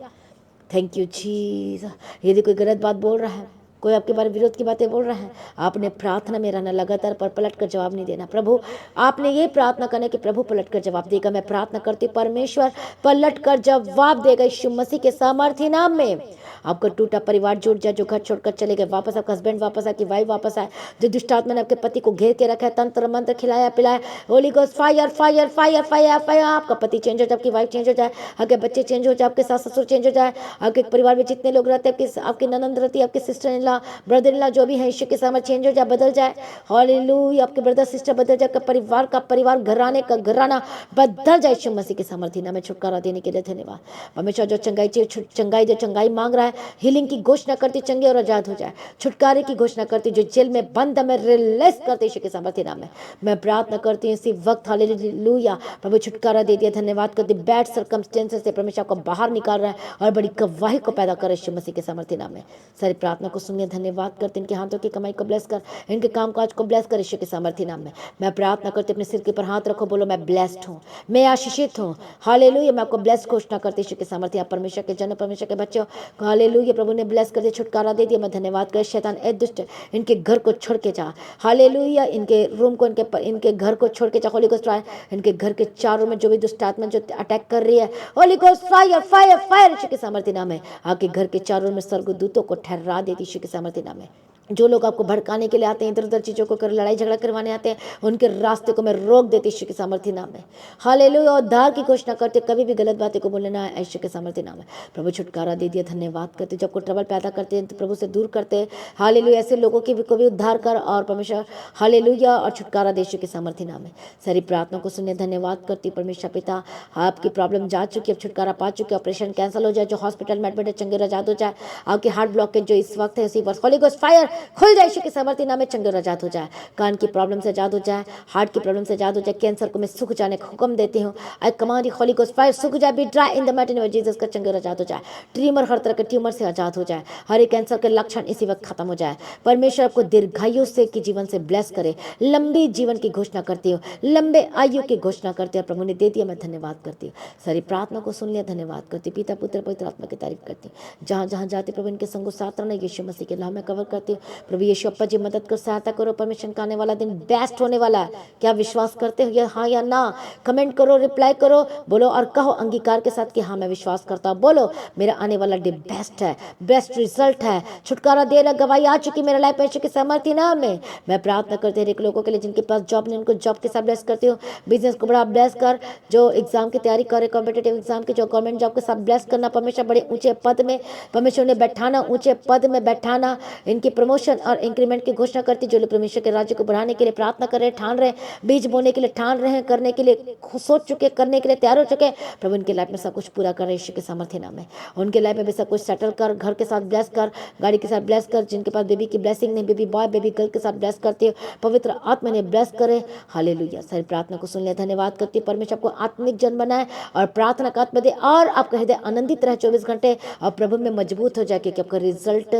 Thank you Jesus. यदि कोई गलत बात बोल रहा है, कोई आपके बारे में विरोध की बातें बोल रहा है, आपने प्रार्थना में रहना लगातार, पर पलट कर जवाब नहीं देना। प्रभु आपने ये प्रार्थना करने कि प्रभु पलट कर जवाब देगा। मैं प्रार्थना करती परमेश्वर पलट कर जवाब देगा यीशु मसीह के सामर्थ्य नाम में। आपका टूटा परिवार जुड़ जाए, जो घर छोड़कर चले गए वापस, आपका हस्बैंड वापस आए, आपकी वाइफ वापस आए, जो दुष्ट आत्मा ने आपके पति को घेर के रखा है, तंत्र मंत्र खिलाया पिलाया, Holi ghost fire fire fire fire fire. आपका पति चेंज हो जाए, आपकी वाइफ चेंज हो जाए, आपके बच्चे चेंज हो जाए, आपके सास ससुर चेंज हो जाए, आपके परिवार में जितने लोग रहते हैं, आपकी ननंद रहती है, आपकी sister in law, law brother in law जो भी है यीशु के सामर्थ्य चेंज हो जाए, बदल जाए। हालेलुया, आपके ब्रदर सिस्टर बदल जाए, परिवार का परिवार, घराने का घराना बदल जाए यीशु मसीह के सामर्थ्य नाम में। छुटकारा देने के लिए धन्यवाद। परमेश्वर जो चंगाई चाहिए, चंगाई जो चंगाई मांग रहा है, हीलिंग की घोषणा करती चंगे और आजाद हो जाए, छुटकारे की घोषणा करती जो जेल में बंद है, मैं रिलीज करती यीशु के सामर्थ्य नाम में। मैं प्रार्थना करती हूँ इसी वक्त, हालेलुया प्रभु छुटकारा दे दिया, धन्यवाद करती। बैड सर्कमस्टेंसेस से परमेश्वर को बाहर निकाल रहा है और बड़ी गवाही को पैदा कर यीशु मसीह के सामर्थ्य नाम में। सारी प्रार्थना को सुनिए, धन्यवाद करते। इनके हाथों की कमाई को ब्लेस कर, इनके काम काज को ब्लेस कर यीशु के सामर्थ्य नाम में। मैं प्रार्थना करती अपने सिर के ऊपर हाथ रखो, बोलो मैं ब्लेस्ड हूँ, मैं आशीषित हूँ। हालेलुया, मैं आपको ब्लेस घोषणा करती यीशु के सामर्थ्य। आप परमेश्वर के जन, परमेश्वर के बच्चे हो, हालेलुया प्रभु ने ब्लेस कर दिया, छुटकारा दे दिया। मैं धन्यवाद कर, शैतान ए दुष्ट इनके घर को छोड़ के जा, हालेलुया इनके रूम को, इनके घर को छोड़ के जा। होली गोस्ट इनके घर के चारों में जो भी दुष्ट आत्मा जो अटैक कर रही है, holy ghost fire fire fire यीशु के सामर्थ्य नाम है। आके घर के चारों में स्वर्गदूतों को ठहरा देती यीशु के सामर्थ्य नाम है। जो लोग आपको भड़काने के लिए आते हैं, इधर उधर चीज़ों को कर लड़ाई झगड़ा करवाने आते हैं, उनके रास्ते को मैं रोक देती यीशु के सामर्थ्य नाम में। हालेलुया, और उद्धार की घोषणा करते, कभी भी गलत बातें को बोलना है यीशु के सामर्थ्य नाम है। प्रभु छुटकारा दे दिया, धन्यवाद करते। जब कोई ट्रबल पैदा करते हैं तो प्रभु से दूर करते हैं। हालेलुया, ऐसे लोगों की को भी उद्धार कर और परमेश्वर हालेलुया और छुटकारा दे यीशु के सामर्थ्य नाम है। सारी प्रार्थना को सुनिए, धन्यवाद करती। परमेश्वर पिता, आपकी प्रॉब्लम जा चुकी, अब छुटकारा पा चुके, ऑपरेशन कैंसिल हो जाए, जो हॉस्पिटल में एडमिट है चंगे आजाद हो जाए। आपके हार्ट ब्लॉकेज जो इस वक्त है, उसी वक्त होली गोस्ट फायर खुल जाए यीशु के सामर्थ्य नाम में, चंगे और आजाद हो जाए। कान की प्रॉब्लम से आजाद हो जाए, हार्ट की प्रॉब्लम से आजाद हो जाए, कैंसर को मैं सूख जाने का हुक्म देती हूँ। I command holy ghost fire सूख जाए, be dry in the mighty name of Jesus का, चंगे और आजाद हो जाए। ट्यूमर, हर तरह के ट्यूमर से आजाद हो जाए, हर एक कैंसर के लक्षण इसी वक्त खत्म हो जाए। परमेश्वर आपको दीर्घायु से की जीवन से ब्लेस करे, लंबी जीवन की घोषणा करती हूँ, लंबे आयु की घोषणा करती हूँ। प्रभु ने दे दिया, मैं धन्यवाद करती हूँ। सारी प्रार्थना को सुन लिया, धन्यवाद करती। पिता पुत्र पवित्र आत्मा की तारीफ करती हूँ। जहाँ जहाँ जाते प्रभु इनके संग साथ रहना, यीशु मसीह के नाम में कवर करती हूँ। प्रभु यीशु अप्पा जी मदद कर, सहायता करो। परमिशन का आने वाला दिन बेस्ट होने वाला है, क्या विश्वास करते हो? या हाँ या ना कमेंट करो, रिप्लाई करो, बोलो और कहो अंगीकार के साथ कि हाँ मैं विश्वास करता हूँ। बोलो मेरा आने वाला डे बेस्ट है, बेस्ट रिजल्ट है, छुटकारा दे रहा, गवाही आ चुकी मेरे लाइफ में यीशु के सामर्थ्य नाम में। मैं प्रार्थना करते हैं एक लोगों के लिए जिनके पास जॉब नहीं, उनको जॉब के साथ ब्लेस करती हूँ। बिजनेस को बड़ा ब्लेस कर, जो एग्जाम की तैयारी करे, कॉम्पिटेटिव एग्जाम की, जो गवर्नमेंट जॉब के साथ ब्लेस करना। परमेश्वर बड़े ऊंचे पद में परमेश्वर ने बैठाना, ऊंचे पद में बैठाना, इनकी प्रमोशन और इंक्रीमेंट की घोषणा करती। जो लोग परमेश्वर के राज्य को बढ़ाने के लिए प्रार्थना कर रहे हैं, ठान रहे, बीज बोने के लिए ठान रहे हैं, करने के लिए सोच चुके, करने के लिए तैयार हो चुके, प्रभु उनके लाइफ में सब कुछ पूरा कर रहे यीशु के सामर्थ्य नाम में। उनके लाइफ में भी सब कुछ सेटल कर, घर के साथ ब्लेस कर, गाड़ी के साथ ब्लेस कर। जिनके पास बेबी की ब्लेसिंग नहीं, बेबी बॉय बेबी गर्ल के साथ ब्लेस करती है, पवित्र आत्मा ने ब्लेस करे। हालेलुया, सारी प्रार्थना को सुन लिया, धन्यवाद करती है। परमेश्वर आपको आत्मिक जन बनाए और प्रार्थना का आत्मा दे और आपका हृदय आनंदित रहे 24 घंटे और प्रभु में मजबूत हो जाए, क्योंकि आपका रिजल्ट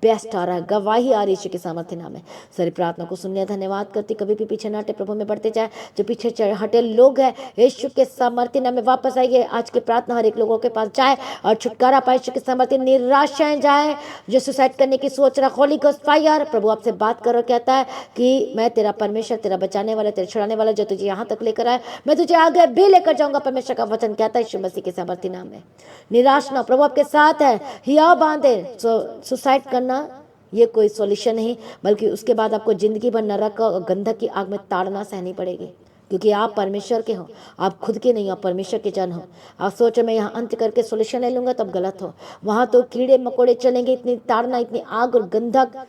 बेस्ट आ रहा है, गवाही आ रही है यीशु के सामर्थ्य नाम में। सारी प्रार्थना को सुन लिया, धन्यवाद करती। कभी भी पीछे न हटे, प्रभु में बढ़ते जाए। जो पीछे हटे लोग हैं, यीशु के सामर्थ्य नाम में वापस आइए। आज की प्रार्थना हर एक लोगों के पास जाए और छुटकारा पाए यीशु के सामर्थ्य। निराशाएं जाए, जो सुसाइड करने की सोच रहा, होली गोस्ट फायर प्रभु आपसे बात करो, कहता है कि मैं तेरा परमेश्वर, तेरा बचाने वाला, तेरा छुड़ाने वाला, जो तुझे यहाँ तक लेकर आया मैं तुझे आगे भी लेकर जाऊंगा। परमेश्वर का वचन कहता है यीशु मसीह के सामर्थ्य नाम में। निराश ना, प्रभु आपके साथ है। हिया बांधे, सुसाइड करना ये कोई सॉल्यूशन नहीं, बल्कि उसके बाद आपको जिंदगी भर नरक और गंधक की आग में ताड़ना सहनी पड़ेगी, क्योंकि आप परमेश्वर के हो, आप खुद के नहीं हो, परमेश्वर के जन हो। आप सोचो मैं यहाँ अंत करके सॉल्यूशन ले लूंगा, तब गलत हो। वहाँ तो कीड़े मकोड़े चलेंगे, इतनी ताड़ना, इतनी आग और गंधक।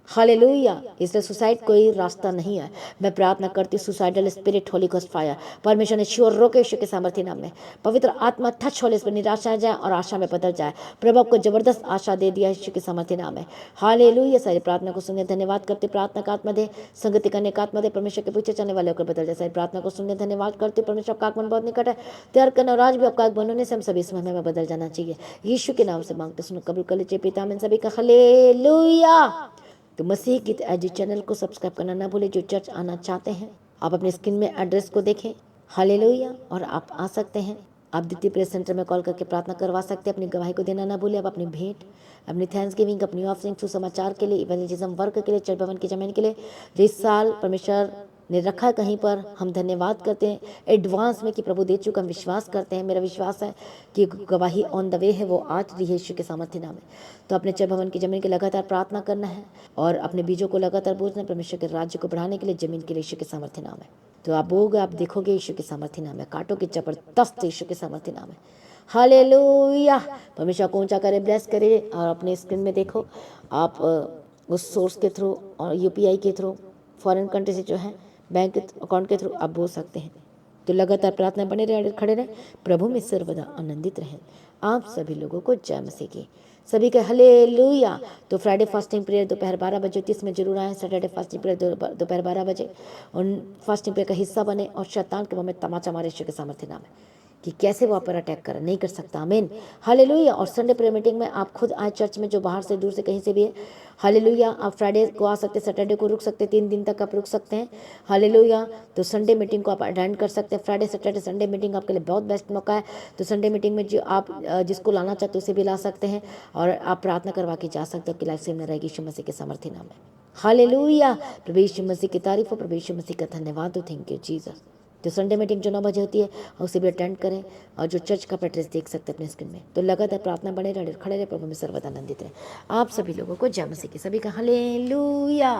हालेलुया, इसलिए सुसाइड कोई रास्ता नहीं है। मैं प्रार्थना करती, suicidal spirit Holi ghost fire परमेश्वर ने श्योर रोके यीशु के सामर्थ्य नाम में। पवित्र आत्मा टच होले, इस पर निराशा जाए और आशा में बदल जाए। प्रभु को जबरदस्त आशा दे दिया यीशु के सामर्थ्य नाम में। हालेलुया, सारी प्रार्थना को सुनिए, धन्यवाद करते। प्रार्थना का आत्मा दे, संगति करने का आत्मा दे, परमेश्वर के पीछे चलने वाले होकर बदल जाए। सारी प्रार्थना को सुनिए, धन्यवाद करते। परमेश्वर का आगमन बहुत निकट है, तैयार करना और आज भी आपका आगमन होने से हम सभी समय में बदल जाना चाहिए। यीशु के नाम से मांगते, सुनो, कबूल कर लीजिए पिता। में सभी का हालेलुया। तो मसीह गीत एजी चैनल को सब्सक्राइब करना ना भूलें। जो चर्च आना चाहते हैं, आप अपने स्क्रीन में एड्रेस को देखें, हालेलुया, और आप आ सकते हैं। आप द्वितीय प्रेस सेंटर में कॉल करके प्रार्थना करवा सकते हैं। अपनी गवाही को देना ना भूलें। आप अपनी भेंट, अपनी थैंक्सगिविंग, अपनी ऑफरिंग, सुसमाचार के लिए, इवेंजलिज्म वर्क के लिए, चर्च भवन की जमीन के लिए, जो इस साल परमेश्वर ने रखा कहीं पर, हम धन्यवाद करते हैं एडवांस में कि प्रभु दे चुका। हम विश्वास करते हैं, मेरा विश्वास है कि गवाही ऑन द वे है, वो आज रही है यीशु के सामर्थ्य नाम में। तो अपने चर्च भवन की जमीन की लगातार प्रार्थना करना है और अपने बीजों को लगातार बोझना है, परमेश्वर के राज्य को बढ़ाने के लिए, जमीन के लिए यीशु के सामर्थ्य नाम है। तो आप बोगे, आप देखोगे यीशु के सामर्थ्य नाम है। काटो की जबरदस्त यीशु के सामर्थ्य नाम है। हालेलुया, परमेश्वर को ऊंचा करे, ब्लेस करे। और अपने स्क्रीन में देखो, आप उस सोर्स के थ्रू और यूपीआई के थ्रू, फॉरेन कंट्री से जो है बैंक अकाउंट के थ्रू आप बोल सकते हैं। तो लगातार प्रार्थना बने रहे, खड़े रहे, प्रभु में सर्वदा आनंदित रहें। आप सभी लोगों को जय मसीह की, सभी का हालेलुया। तो फ्राइडे फास्टिंग प्रेयर दोपहर 12 बजे होती है, इसमें जरूर आए। सैटरडे फास्टिंग प्रेयर दोपहर 12 बजे, और फास्टिंग प्रेयर का हिस्सा बने और शैतान के मुंह में तमाचा मारे यीशु के सामर्थ्य नाम है कि कैसे वो आप पर अटैक कर नहीं कर सकता। आमीन, हालेलुया। और संडे प्रेयर मीटिंग में आप खुद आए चर्च में, जो बाहर से दूर से कहीं से भी है, हालेलुया। आप फ्राइडे को आ सकते, सैटरडे को रुक सकते, 3 दिन तक आप रुक सकते हैं, हालेलुया। तो संडे मीटिंग को आप अटेंड कर सकते हैं। फ्राइडे सैटरडे संडे मीटिंग आपके लिए बहुत बेस्ट मौका है। तो संडे मीटिंग में जो आप जिसको लाना चाहते हो उसे भी ला सकते हैं, और आप प्रार्थना करवा के जा सकते हो कि लाइफ सेम में रहेगी यीशु मसीह के सामर्थ्य नाम है। हालेलुया, प्रभु यीशु मसीह की तारीफ हो, प्रभु यीशु मसीह का धन्यवाद हो। Thank you Jesus. तो संडे मीटिंग जो 9 बजे होती है उसे भी अटेंड करें, और जो चर्च का एड्रेस देख सकते हैं अपने स्क्रीन में। तो लगातार प्रार्थना बने रहे, खड़े रहे, प्रभु में सर्वदा आनंदित रहे। आप सभी लोगों को जय मसीह की, सभी का हालेलुया।